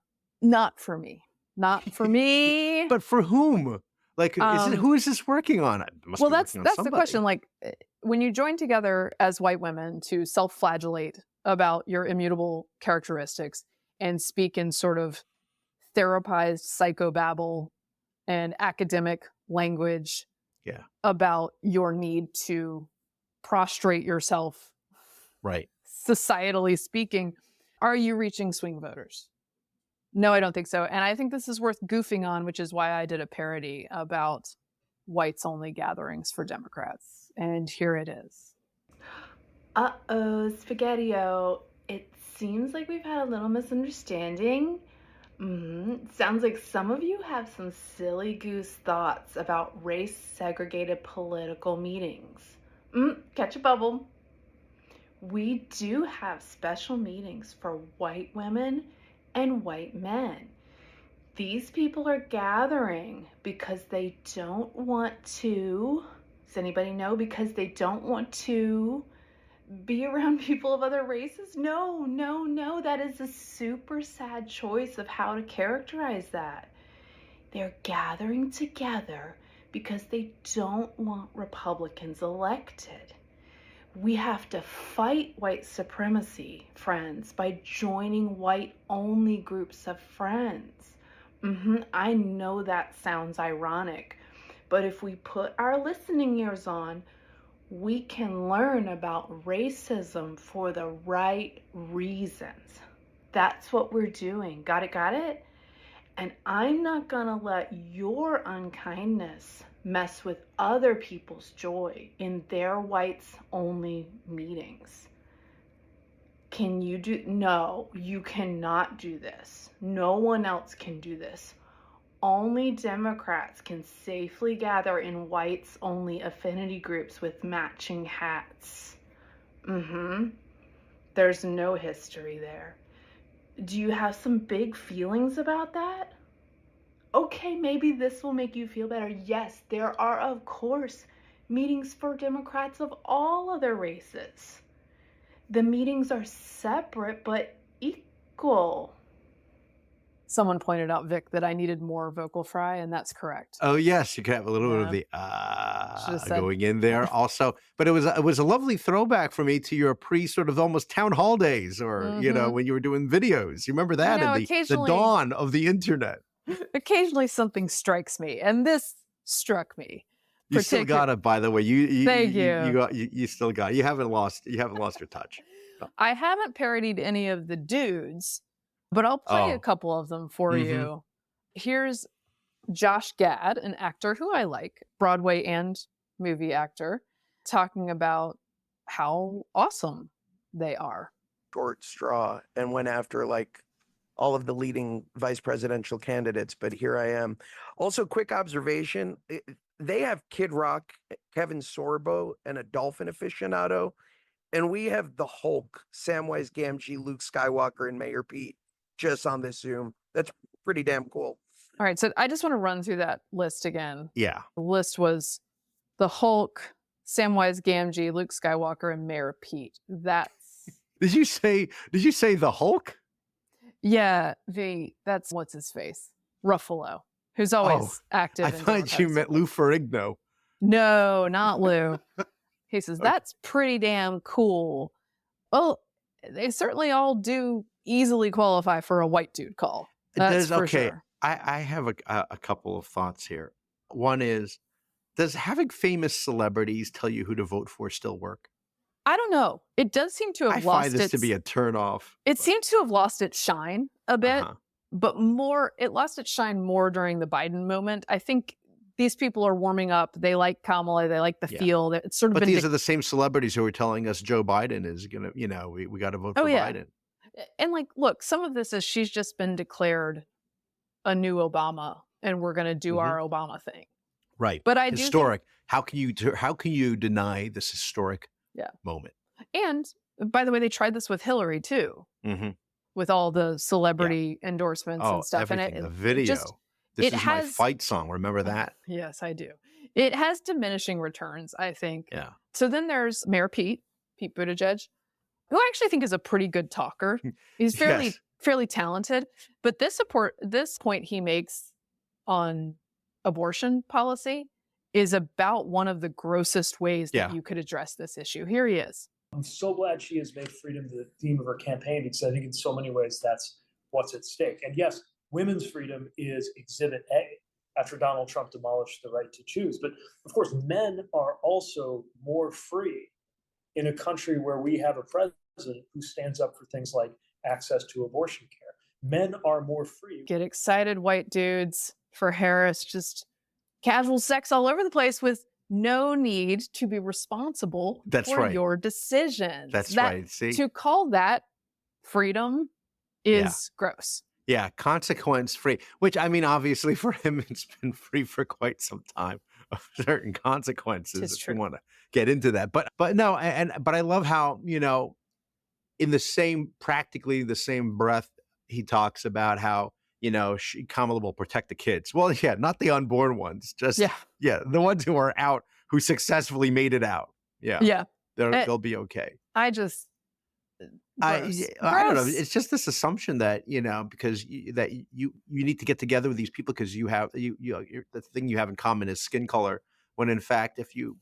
for me. Not for me. But for whom? Like, who is this working on? It must Well, be that's working on the somebody. question. Like, when you join together as white women to self-flagellate about your immutable characteristics and speak in sort of therapized psychobabble and academic language Yeah. about your need to prostrate yourself, Right. societally speaking, are you reaching swing voters? No, I don't think so. And I think this is worth goofing on, which is why I did a parody about whites only gatherings for Democrats. And here it is. Uh-oh, Spaghetti-O. It seems like we've had a little misunderstanding. Sounds like some of you have some silly goose thoughts about race-segregated political meetings. Catch a bubble. We do have special meetings for white women and white men. These people are gathering because they don't want to, does anybody know, because they don't want to be around people of other races? No, that is a super sad choice of how to characterize that. They're gathering together because they don't want Republicans elected. We have to fight white supremacy, friends, by joining white-only groups of friends. I know that sounds ironic, but if we put our listening ears on, we can learn about racism for the right reasons. That's what we're doing. Got it? And I'm not gonna let your unkindness mess with other people's joy in their whites only meetings. Can you do? No, you cannot do this. No one else can do this. Only Democrats can safely gather in whites only affinity groups with matching hats. There's no history there. Do you have some big feelings about that? Okay, maybe this will make you feel better. Yes, there are, of course, meetings for Democrats of all other races. The meetings are separate but equal. Someone pointed out, Vic, that I needed more vocal fry, and that's correct. Oh yes, you could have a little bit of the Should've said- going in there also. But it was a lovely throwback for me to your pre sort of almost town hall days, or when you were doing videos. You remember that know, in the occasionally- dawn of the internet. Occasionally something strikes me, and this struck me. You still got it, by the way. You Thank you. You still got it. You haven't lost your touch. I haven't parodied any of the dudes, but I'll play a couple of them for you. Here's Josh Gad, an actor who I like, Broadway and movie actor, talking about how awesome they are. Short straw and went after like all of the leading vice presidential candidates, but here I am. Also, quick observation, they have Kid Rock, Kevin Sorbo, and a dolphin aficionado, and we have the Hulk, Samwise Gamgee, Luke Skywalker, and Mayor Pete just on this Zoom. That's pretty damn cool. All right, so I just want to run through that list again. Yeah. The list was the Hulk, Samwise Gamgee, Luke Skywalker, and Mayor Pete. That's Did you say the Hulk? yeah, that's what's his face, Ruffalo, who's always active. I in thought you Democratic meant Lou Ferrigno. No, not Lou. He says, that's pretty damn cool. Well, they certainly all do easily qualify for a white dude call. That's for Okay. sure. I have a couple of thoughts here. One is, does having famous celebrities tell you who to vote for still work? I don't know. It does seem to have I lost find this to be a turnoff. It seems to have lost its shine a bit, but it lost its shine more during the Biden moment. I think these people are warming up. They like Kamala. They like the feel. It's sort of But these are the same celebrities who are telling us Joe Biden is going to, we got to vote for Biden. And like, look, some of this is she's just been declared a new Obama and we're going to do our Obama thing. Right. But I historic. How can you deny this historic moment? And by the way, they tried this with Hillary too, with all the celebrity endorsements and stuff. Everything. And the video. This is my fight song. Remember that? Yes, I do. It has diminishing returns, I think. Yeah. So then there's Mayor Pete Buttigieg, who I actually think is a pretty good talker. He's fairly talented. But this point he makes on abortion policy is about one of the grossest ways that you could address this issue. Here he is. I'm so glad she has made freedom the theme of her campaign, because I think in so many ways that's what's at stake. And yes, women's freedom is Exhibit A after Donald Trump demolished the right to choose. But of course, men are also more free in a country where we have a president who stands up for things like access to abortion care. Men are more free. Get excited, white dudes, for Harris. Just casual sex all over the place with no need to be responsible for your decisions. That's right. See? To call that freedom is gross. Yeah, consequence free, which I mean, obviously for him, it's been free for quite some time of certain consequences if you want to get into that. But no, but I love how, in practically the same breath, he talks about how, Kamala will protect the kids. Well, yeah, not the unborn ones, just the ones who are out, who successfully made it out. Yeah. They'll be okay. I don't know. It's just this assumption that, because you need to get together with these people because you have the thing you have in common is skin color. When in fact, if you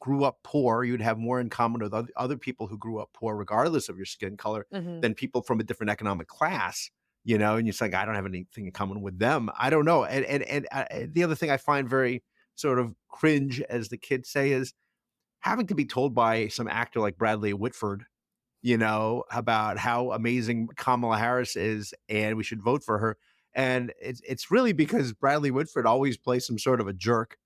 grew up poor, you'd have more in common with other people who grew up poor, regardless of your skin color, than people from a different economic class. And you're like, I don't have anything in common with them. I don't know. And the other thing I find very sort of cringe, as the kids say, is having to be told by some actor like Bradley Whitford, about how amazing Kamala Harris is and we should vote for her. And it's really because Bradley Whitford always plays some sort of a jerk.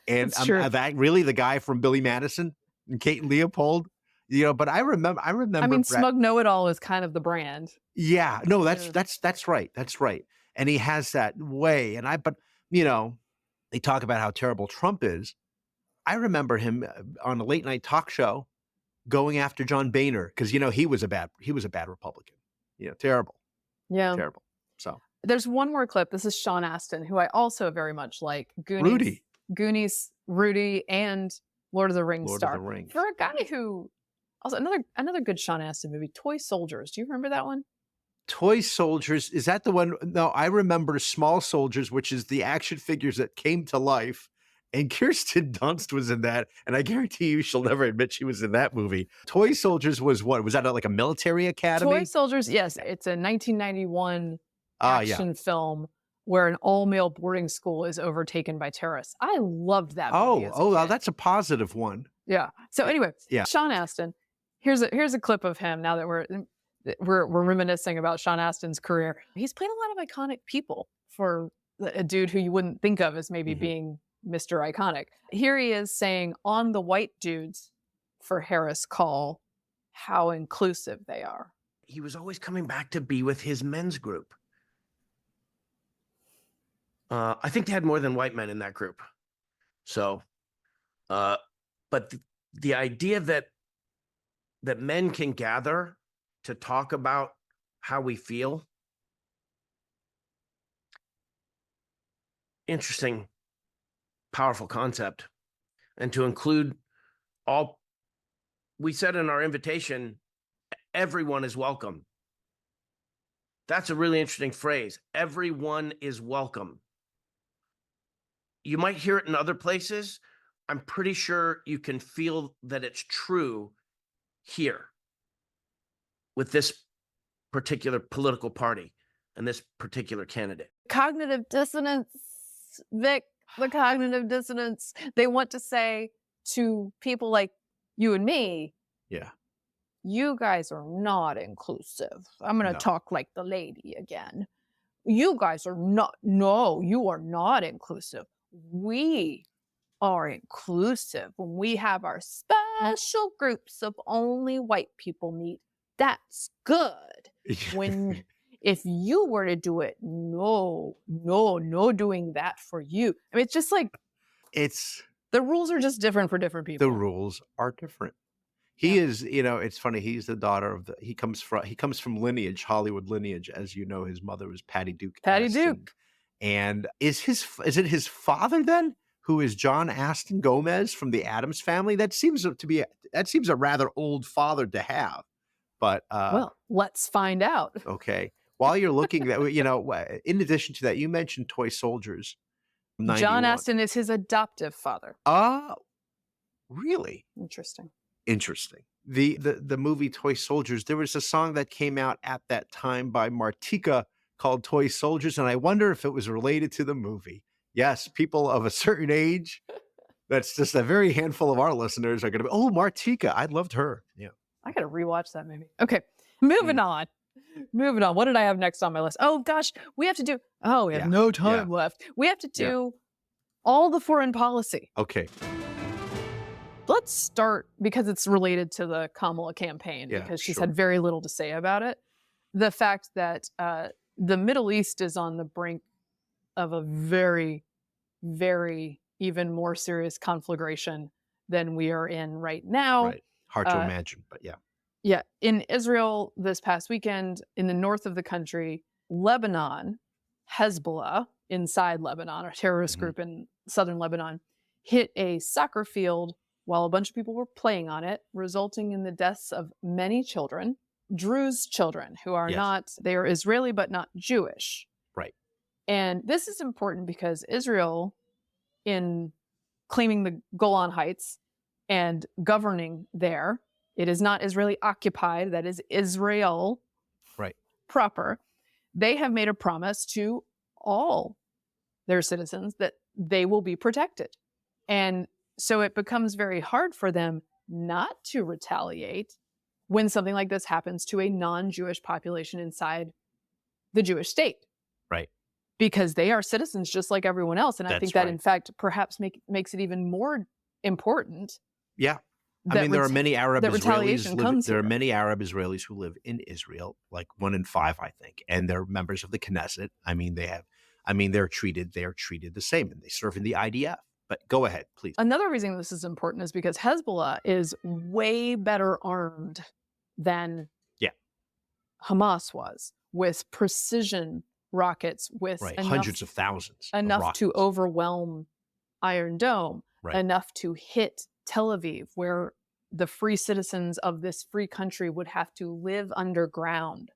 And that really the guy from Billy Madison and Kate and Leopold, but I remember. I mean, smug know-it-all is kind of the brand. Yeah, no, that's right. That's right. And he has that way. But they talk about how terrible Trump is. I remember him on a late night talk show going after John Boehner because he was a bad Republican. Terrible. Yeah, terrible. So there's one more clip. This is Sean Astin, who I also very much like. Goonies, Rudy, and Lord of the Rings star. For a guy who also another good Sean Astin movie, Toy Soldiers. Do you remember that one? Toy Soldiers, is that the one? No, I remember Small Soldiers, which is the action figures that came to life. And Kirsten Dunst was in that, and I guarantee you she'll never admit she was in that movie. Toy Soldiers was what? Was that like a military academy? Toy Soldiers, yes. It's a 1991 action film where an all-male boarding school is overtaken by terrorists. I loved that movie. Well, that's a positive one. Yeah. So anyway, Sean Astin, here's a clip of him now that we're reminiscing about Sean Astin's career. He's played a lot of iconic people for a dude who you wouldn't think of as maybe being Mr. Iconic. Here he is saying on the white dudes for Harris call how inclusive they are. He was always coming back to be with his men's group. I think they had more than white men in that group. So, but the idea that men can gather to talk about how we feel, interesting, powerful concept. And to include all, we said in our invitation, everyone is welcome. That's a really interesting phrase. Everyone is welcome. You might hear it in other places. I'm pretty sure you can feel that it's true here with this particular political party and this particular candidate. Cognitive dissonance, Vic, the cognitive dissonance. They want to say to people like you and me, Yeah. you guys are not inclusive. I'm going to No. talk like the lady again. You guys are not, no, you are not inclusive. We are inclusive. When we have our special groups of only white people meet, that's good. When, if you were to do it, no doing that for you. I mean, it's just like, It's the rules are just different for different people. the rules are different. He is, it's funny. He's the daughter of he comes from lineage, Hollywood lineage, as you know. His mother was Patty Duke. Patty Astin. Duke. And is it his father then, who is John Astin Gomez from the Addams Family? That seems a rather old father to have. But well, let's find out. okay. While you're looking at, in addition to that, you mentioned Toy Soldiers. John 91. Astin is his adoptive father. Really? Interesting. The movie Toy Soldiers, there was a song that came out at that time by Martika called Toy Soldiers, and I wonder if it was related to the movie. Yes, people of a certain age, that's just a very handful of our listeners are going to be, oh, Martika, I loved her. Yeah. I got to rewatch that maybe. Okay, moving on. What did I have next on my list? Oh gosh, we have no time left. We have to do all the foreign policy. Okay. Let's start, because it's related to the Kamala campaign, because she's had very little to say about it. The fact that the Middle East is on the brink of a very, very even more serious conflagration than we are in right now. Right. Hard to imagine, but yeah. Yeah. In Israel this past weekend, in the north of the country, Lebanon, Hezbollah, inside Lebanon, a terrorist group in southern Lebanon, hit a soccer field while a bunch of people were playing on it, resulting in the deaths of many children, Druze children, who are they are Israeli but not Jewish. Right. And this is important because Israel, in claiming the Golan Heights and governing there, it is not Israeli occupied, that is Israel proper. They have made a promise to all their citizens that they will be protected. And so it becomes very hard for them not to retaliate when something like this happens to a non-Jewish population inside the Jewish state. Right. Because they are citizens just like everyone else. And I think that, in fact, perhaps makes it even more important. Yeah. I mean, there are many Arab Israelis. There are here. many Arab Israelis who live in Israel, like 1 in 5, I think, and they're members of the Knesset. I mean, they're treated the same, and they serve in the IDF. But go ahead, please. Another reason this is important is because Hezbollah is way better armed than Hamas was, with precision rockets, with hundreds of thousands, enough to overwhelm Iron Dome, enough to hit Tel Aviv, where the free citizens of this free country would have to live underground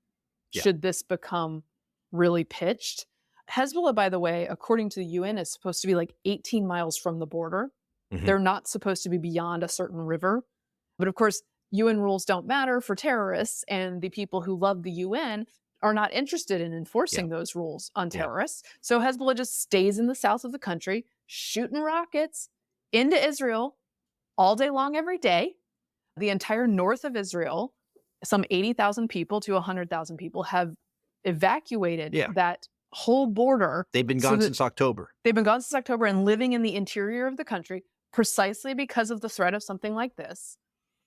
should this become really pitched. Hezbollah, by the way, according to the UN, is supposed to be like 18 miles from the border. They're not supposed to be beyond a certain river. But of course, UN rules don't matter for terrorists, and the people who love the UN are not interested in enforcing those rules on terrorists. So Hezbollah just stays in the south of the country, shooting rockets into Israel all day long, every day. The entire north of Israel some 80,000 people to 100,000 people have evacuated Yeah. that whole border. They've been so gone that- since October. They've been gone since October and living in the interior of the country precisely because of the threat of something like this.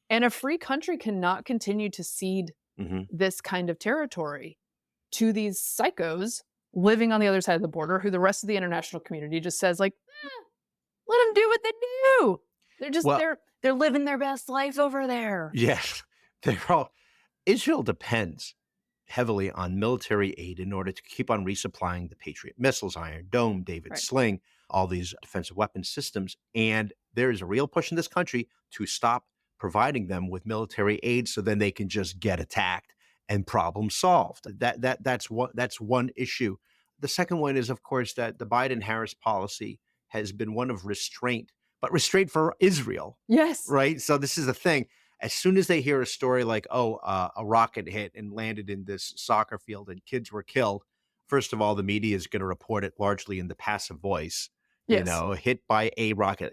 And a free country cannot continue to cede Mhm. this kind of territory to these psychos living on the other side of the border, who the rest of the international community just says, like, let them do what they do. They're just Well- they're living their best life over there. Yes. Israel depends heavily on military aid in order to keep on resupplying the Patriot missiles, Iron Dome, David Right. Sling, all these defensive weapons systems. And there is a real push in this country to stop providing them with military aid so then they can just get attacked and problem solved. That's one issue. The second one is, of course, that the Biden-Harris policy has been one of restraint, but restraint for Israel, Yes. right? So this is the thing. As soon as they hear a story like, a rocket hit and landed in this soccer field and kids were killed, first of all, the media is going to report it largely in the passive voice. Yes. Hit by a rocket.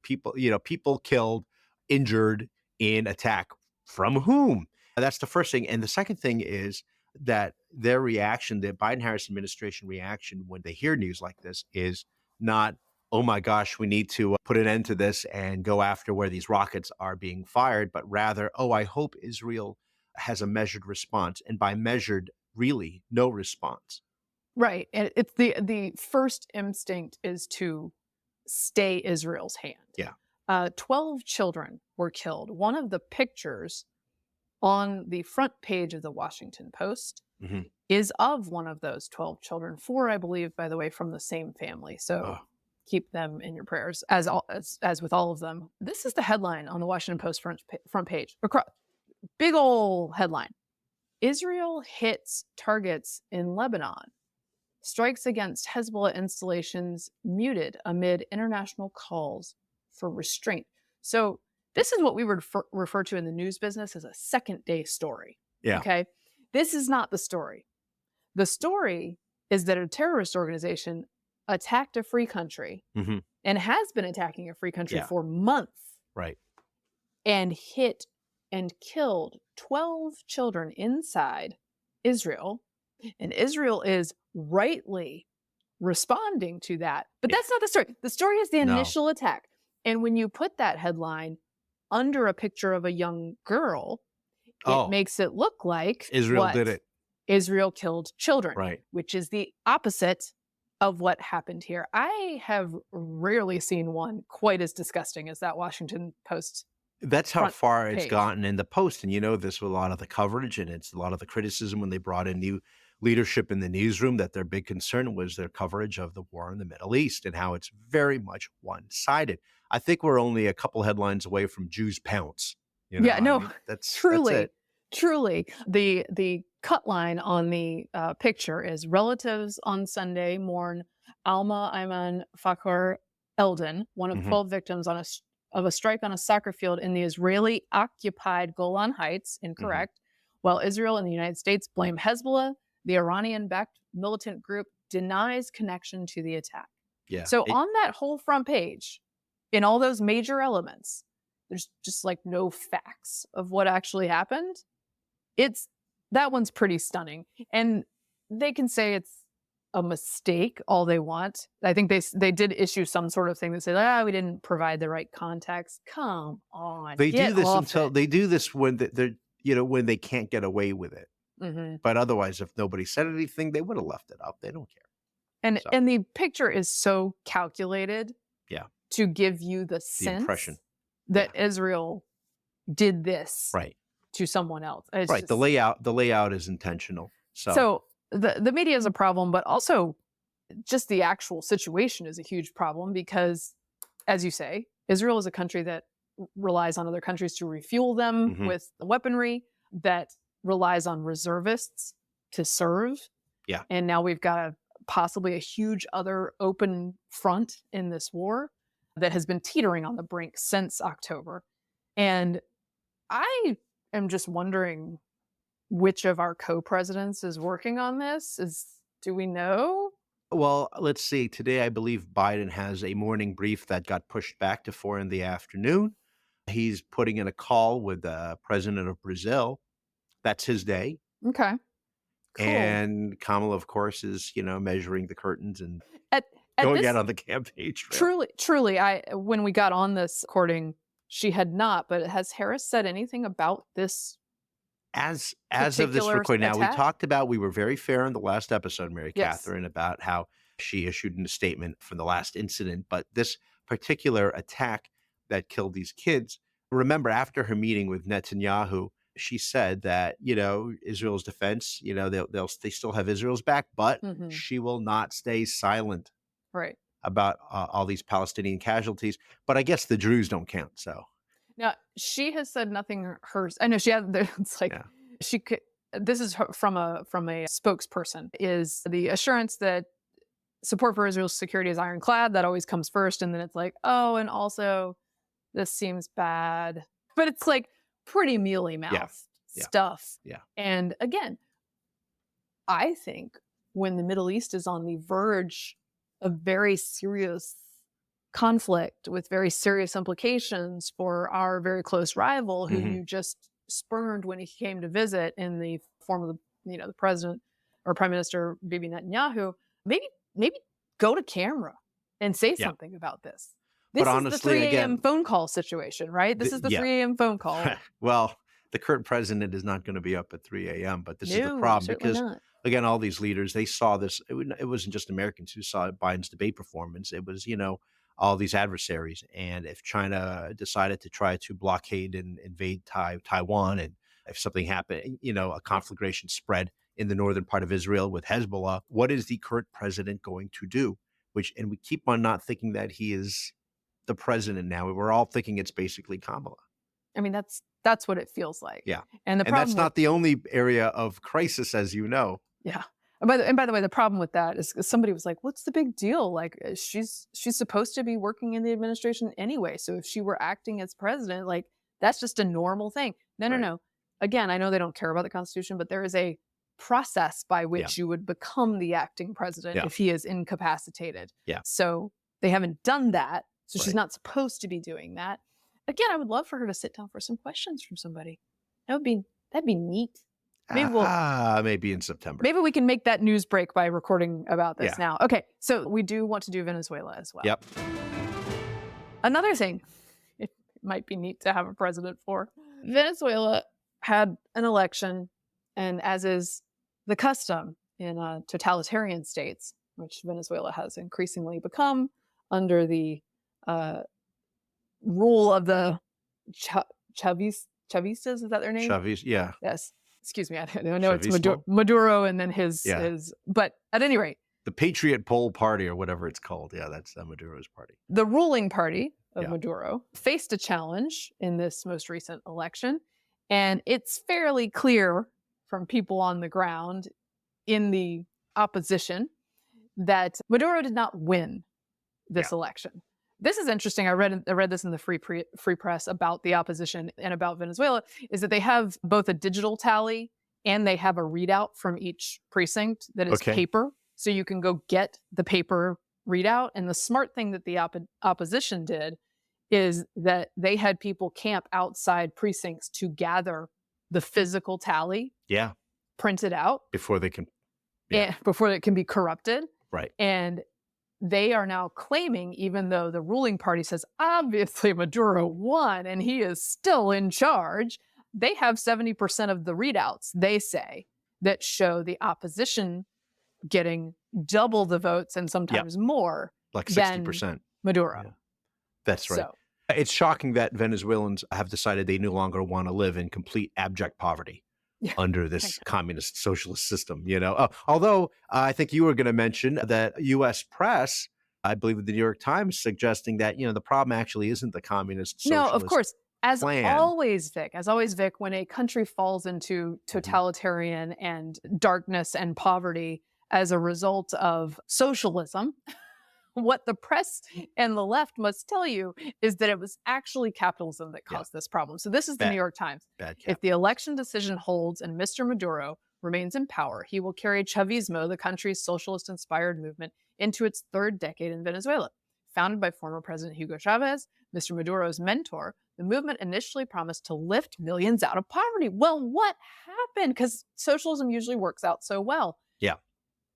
People killed, injured in attack. From whom? That's the first thing. And the second thing is that their reaction, the Biden-Harris administration reaction, when they hear news like this, is not, oh my gosh, we need to put an end to this and go after where these rockets are being fired, but rather, oh, I hope Israel has a measured response. And by measured, really no response. Right. And it's the first instinct is to stay Israel's hand. Yeah. 12 children were killed. One of the pictures on the front page of the Washington Post Mhm. is of one of those 12 children. 4, I believe, by the way, from the same family. So keep them in your prayers, as with all of them. This is the headline on the Washington Post front page. Big ol' headline. Israel hits targets in Lebanon. Strikes against Hezbollah installations muted amid international calls for restraint. So this is what we would refer to in the news business as a second day story. Yeah. Okay. This is not the story. The story is that a terrorist organization attacked a free country Mhm. and has been attacking a free country Yeah. for months Right. and hit and killed 12 children inside Israel. And Israel is rightly responding to that. But that's not the story. The story is the No. initial attack. And when you put that headline under a picture of a young girl, Oh. it makes it look like Israel what? did it. Israel killed children, Right. which is the opposite of what happened here. I have rarely seen one quite as disgusting as that Washington Post. That's how Front far it's page. gotten in the Post. And this with a lot of the coverage, and it's a lot of the criticism when they brought in new leadership in the newsroom, that their big concern was their coverage of the war in the Middle East and how it's very much one-sided. I think we're only a couple headlines away from Jews pounce. Yeah, I no, mean, that's Truly, it. truly. The cut line on the picture is relatives on Sunday mourn Alma Ayman Fakhar Eldon, one of Mhm. 12 victims of a strike on a soccer field in the Israeli-occupied Golan Heights, incorrect, while Israel and the United States blame Hezbollah. The Iranian-backed militant group denies connection to the attack. Yeah. So on that whole front page, in all those major elements, there's just like no facts of what actually happened. That one's pretty stunning. And they can say it's a mistake all they want. I think they did issue some sort of thing that said, we didn't provide the right context. Come on. They get do this off it. they do this when they're when they can't get away with it. Mhm. But otherwise, if nobody said anything, they would have left it up. They don't care. And So. and the picture is so calculated Yeah. to give you the sense impression. that Israel did this Right. to someone else. It's Right. The layout is intentional. So the media is a problem, but also just the actual situation is a huge problem because, as you say, Israel is a country that relies on other countries to refuel them Mhm. with the weaponry, that relies on reservists to serve. Yeah. And now we've got possibly a huge other open front in this war that has been teetering on the brink since October. And I am just wondering which of our co-presidents is working on this. Do we know? Well, let's see. Today, I believe Biden has a morning brief that got pushed back to 4 in the afternoon. He's putting in a call with the president of Brazil. That's his day. Okay. Cool. And Kamala, of course, is, measuring the curtains and At going this, out on the campaign trail. truly, when we got on this recording, she had not, but has Harris said anything about this? As of this particular recording, now attack? we were very fair in the last episode, Mary Yes. Catherine, about how she issued a statement from the last incident. But this particular attack that killed these kids, remember, after her meeting with Netanyahu, she said that, Israel's defense, they still have Israel's back, but Mhm. she will not stay silent Right. about all these Palestinian casualties. But I guess the Druze don't count. So Now, she has said nothing hers. I know she had, it's like, Yeah. she could, this is from a spokesperson, is the assurance that support for Israel's security is ironclad. That always comes first. And then it's like, oh, and also this seems bad. But it's like pretty mealy-mouthed Yeah. stuff. Yeah. And again, I think when the Middle East is on the verge of very serious conflict with very serious implications for our very close rival who Mhm. you just spurned when he came to visit in the form of the president or prime minister Bibi Netanyahu, maybe go to camera and say Yeah. something about this. But This is honestly, the 3 a.m. again, phone call situation, right? This is the yeah. 3 a.m. phone call. Well, the current president is not going to be up at 3 a.m., but this is the No, problem certainly because, not. again, all these leaders, they saw this. It wasn't just Americans who saw Biden's debate performance. It was, all these adversaries. And if China decided to try to blockade and invade Taiwan, and if something happened, a conflagration spread in the northern part of Israel with Hezbollah, what is the current president going to do? And we keep on not thinking that he is the president now. We're all thinking it's basically Kamala. I mean, that's what it feels like. Yeah. And that's not the only area of crisis, as you know. Yeah. And by the way, the problem with that is somebody was like, what's the big deal? Like, she's supposed to be working in the administration anyway. So if she were acting as president, like, that's just a normal thing. Right. No. Again, I know they don't care about the Constitution, but there is a process by which you would become the acting president if he is incapacitated. Yeah. So they haven't done that. So she's Right. not supposed to be doing that. Again, I would love for her to sit down for some questions from somebody. That'd be neat. Maybe in September. Maybe we can make that news break by recording about this Yeah. now. Okay, so we do want to do Venezuela as well. Yep. Another thing it might be neat to have a president for. Venezuela had an election, and as is the custom in totalitarian states, which Venezuela has increasingly become under the rule of the Chavistas, is that their name? Chavez, yeah. Yes. Excuse me. I know it's Chavismo? Maduro and then his, but at any rate, The Patriot Pole Party, or whatever it's called. Yeah, that's Maduro's party. the ruling party of Yeah. Maduro faced a challenge in this most recent election. And it's fairly clear from people on the ground in the opposition that Maduro did not win this election. This is interesting. I read this in the free press about the opposition and about Venezuela, is that they have both a digital tally and they have a readout from each precinct that is paper. So you can go get the paper readout. And the smart thing that the opposition did is that they had people camp outside precincts to gather the physical tally, printed out Before they can. before it can be corrupted. Right. And they are now claiming, even though the ruling party says, obviously Maduro won and he is still in charge, they have 70% of the readouts, they say, that show the opposition getting double the votes and sometimes more Like than 60%. Maduro. Yeah. That's right. So, It's shocking that Venezuelans have decided they no longer want to live in complete abject poverty under this communist socialist system, although I think you were going to mention that U.S. press, I believe the New York Times, suggesting that, the problem actually isn't the communist socialist no, of course. As plan. always, Vic, when a country falls into totalitarian and darkness and poverty as a result of socialism, what the press and the left must tell you is that it was actually capitalism that caused this problem. So this is the New York Times. If the election decision holds and Mr. Maduro remains in power, he will carry Chavismo, the country's socialist-inspired movement, into its third decade in Venezuela. Founded by former President Hugo Chavez, Mr. Maduro's mentor, the movement initially promised to lift millions out of poverty. Well, what happened? Because socialism usually works out so well. Yeah.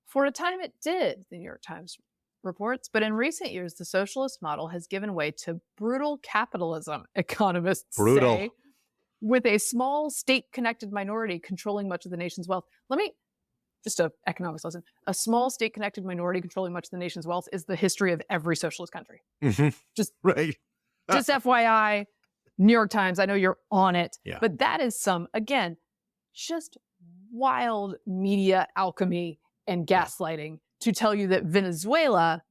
For a time it did, the New York Times reports, but in recent years, the socialist model has given way to brutal capitalism, economists say, with a small state-connected minority controlling much of the nation's wealth. Just an economics lesson. A small state-connected minority controlling much of the nation's wealth is the history of every socialist country. Just FYI, New York Times, I know you're on it, but that is again, just wild media alchemy and gaslighting to tell you that Venezuela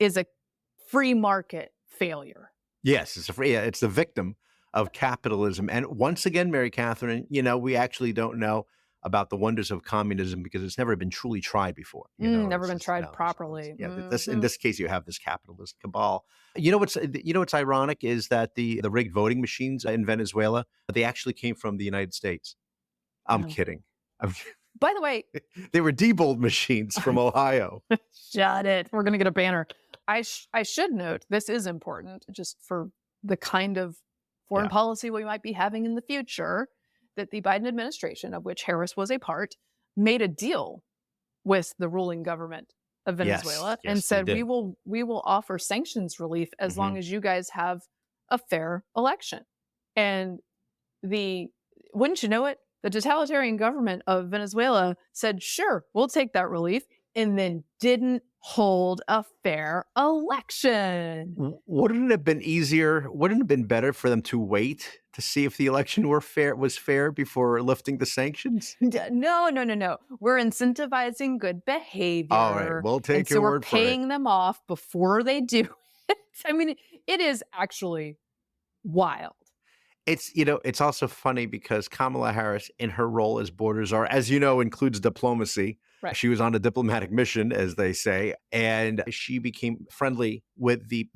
is a free market failure. Yes, it's the victim of capitalism. And once again, Mary Catherine, we actually don't know about the wonders of communism because it's never been truly tried before. Never been tried properly. In this case, you have this capitalist cabal. What's ironic is that the rigged voting machines in Venezuela, they actually came from the United States. I'm kidding. By the way, they were Diebold machines from Ohio. Shut it. We're going to get a banner. I should note, this is important just for the kind of foreign policy we might be having in the future, that the Biden administration, of which Harris was a part, made a deal with the ruling government of Venezuela and said, we will offer sanctions relief as long as you guys have a fair election. And wouldn't you know it, the totalitarian government of Venezuela said, sure, we'll take that relief, and then didn't hold a fair election. Wouldn't it have been easier? Wouldn't it have been better for them to wait to see if the election was fair before lifting the sanctions? No. We're incentivizing good behavior. All right, we'll take your word for it. We're paying them off before they do it. I mean, it is actually wild. It's also funny because Kamala Harris, in her role as border czar, as you know, includes diplomacy. Right. She was on a diplomatic mission, as they say, and she became friendly with the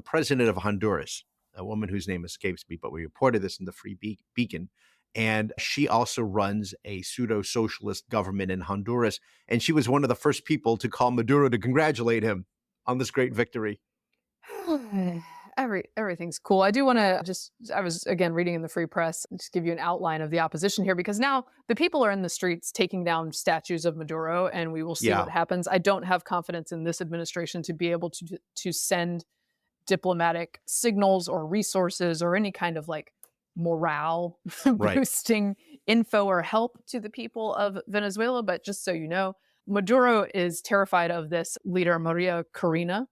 president of Honduras, a woman whose name escapes me, but we reported this in the Free Beacon. And she also runs a pseudo-socialist government in Honduras. And she was one of the first people to call Maduro to congratulate him on this great victory. Everything's cool. I do want to I was again reading in the Free Press, just give you an outline of the opposition here, because now the people are in the streets taking down statues of Maduro, and we will see what happens. I don't have confidence in this administration to be able to send diplomatic signals or resources or any kind of morale boosting info or help to the people of Venezuela. But just so you know, Maduro is terrified of this leader, Maria Corina.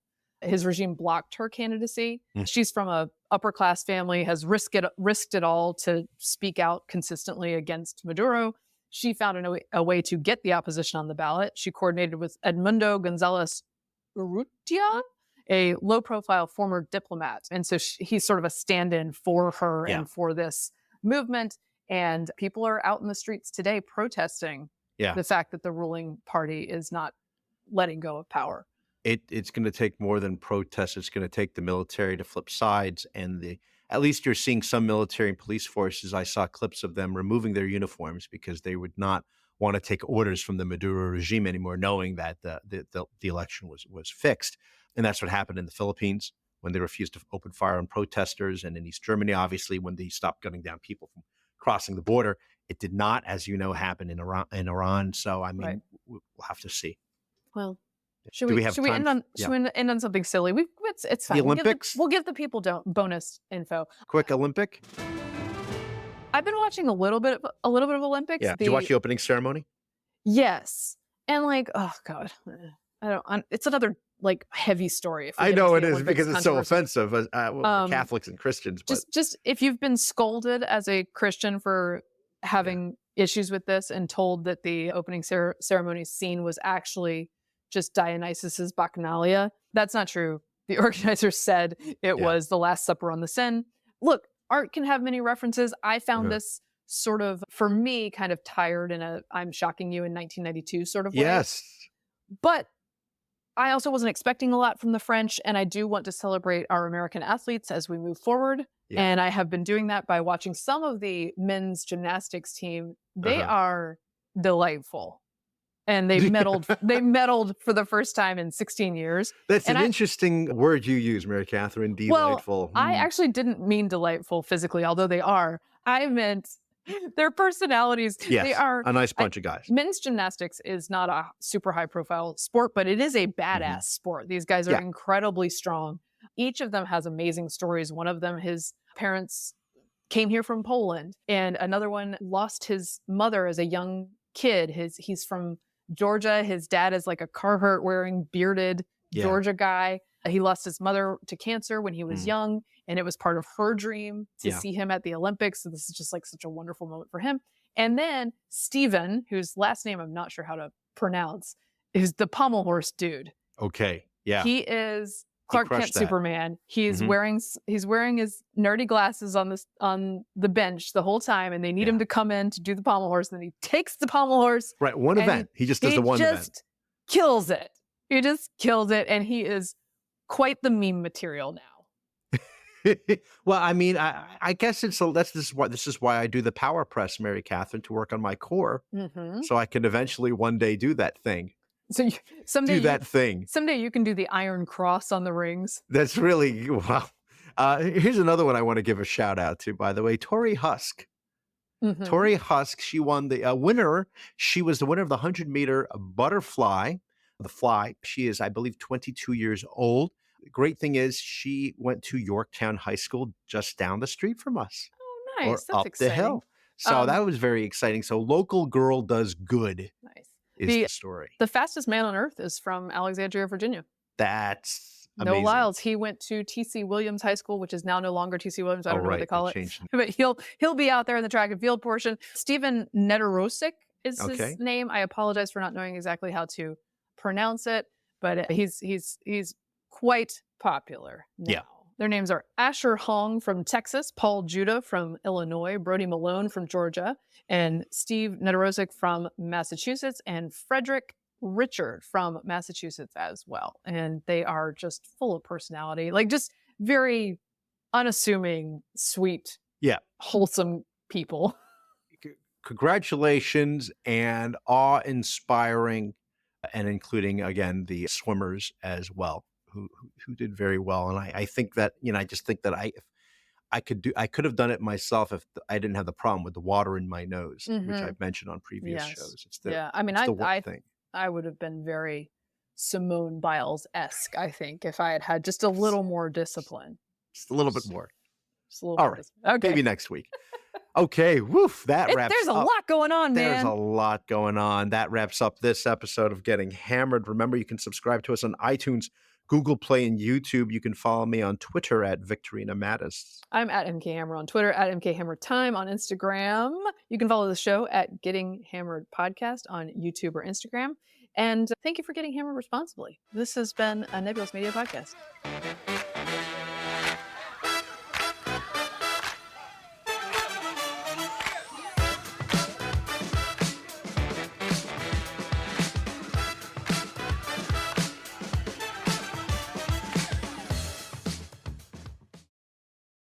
His regime blocked her candidacy. She's from a upper class family, has risked it all to speak out consistently against Maduro. She found a way to get the opposition on the ballot. She coordinated with Edmundo Gonzalez Urrutia, a low-profile former diplomat. And so he's sort of a stand-in for her and for this movement. And people are out in the streets today protesting the fact that the ruling party is not letting go of power. It's going to take more than protests. It's going to take the military to flip sides. And at least you're seeing some military and police forces. I saw clips of them removing their uniforms because they would not want to take orders from the Maduro regime anymore, knowing that the election was fixed. And that's what happened in the Philippines when they refused to open fire on protesters, and in East Germany, obviously, when they stopped gunning down people from crossing the border. It did not, as you know, happen in Iran. So, I mean, we'll have to see. Well, should we end on something silly? It's fine. The Olympics? We'll give the people bonus info. Quick Olympic? I've been watching a little bit of Olympics. Yeah. Did you watch the opening ceremony? Yes. And oh God, it's another heavy story. I know it is because it's so offensive for Catholics and Christians. But just if you've been scolded as a Christian for having issues with this and told that the opening ceremony scene was actually just Dionysus's Bacchanalia, that's not true. The organizers said it was the Last Supper on the Seine. Look, art can have many references. I found this sort of, for me, kind of tired in a I'm shocking you in 1992 sort of way. Yes. But I also wasn't expecting a lot from the French, and I do want to celebrate our American athletes as we move forward. Yeah. And I have been doing that by watching some of the men's gymnastics team. They are delightful. and they medaled. They medaled for the first time in 16 years. That's And an interesting word you use, Mary Catherine. Well, Delightful. I actually didn't mean delightful physically, although they are. I meant their personalities. Yes, They are a nice bunch of guys. Men's gymnastics is not a super high profile sport, but it is a badass sport. These guys are Yeah. incredibly strong. Each of them has amazing stories. One of them, his parents came here from Poland, and another one lost his mother as a young kid. He's from Georgia. His dad is like a Carhartt wearing bearded Yeah. Georgia guy. He lost his mother to cancer when he was young, and it was part of her dream to see him at the Olympics. So this is just like such a wonderful moment for him. And then Steven, whose last name I'm not sure how to pronounce, is the pommel horse dude. Okay. Yeah. He is Clark Kent crushed that. Superman. He's wearing his nerdy glasses on the bench the whole time, and they need him to come in to do the pommel horse. And then he takes the pommel horse. Right. One event. He just does the one event. He just kills it. He just kills it, and he is quite the meme material now. Well, I mean, I guess this is why I do the power press, Mary Catherine, to work on my core, so I can eventually one day do that thing. So someday you can do the Iron Cross on the rings. That's really wow. Here's another one I want to give a shout out to, by the way, Tori Husk. Tori Husk, she won the winner. She was the winner of the 100-meter butterfly, the fly. She is, I believe, 22 years old. The great thing is she went to Yorktown High School just down the street from us. Oh, nice. Or That's up exciting. the hill. So that was very exciting. So local girl does good. Nice. Is the story. The fastest man on earth is from Alexandria, Virginia. That's amazing. No Lyles. He went to T.C. Williams High School, which is now no longer T.C. Williams. I don't know what they call it. But he'll be out there in the track and field portion. Steven Nedorosik is his name. I apologize for not knowing exactly how to pronounce it, but he's quite popular now. Yeah. Their names are Asher Hong from Texas, Paul Judah from Illinois, Brody Malone from Georgia, and Steve Nedorosik from Massachusetts, and Frederick Richard from Massachusetts as well. And they are just full of personality, like just very unassuming, sweet, wholesome people. Congratulations, and awe-inspiring, and including, again, the swimmers as well, who did very well. And I think that, I just think that I could have done it myself if I didn't have the problem with the water in my nose, which I've mentioned on previous shows. I would have been very Simone Biles-esque, I think, if I had just a little more discipline. Just a little bit more. All right. Okay. Maybe next week. Okay. Woof. Wraps There's a lot going on, man. There's a lot going on. That wraps up this episode of Getting Hammered. Remember, you can subscribe to us on iTunes, Google Play, and YouTube. You can follow me on Twitter at Victorina Mattis. I'm at MK Hammer on Twitter, at MK Hammer Time on Instagram. You can follow the show at Getting Hammered Podcast on YouTube or Instagram. And thank you for getting hammered responsibly. This has been a Nebulous Media Podcast.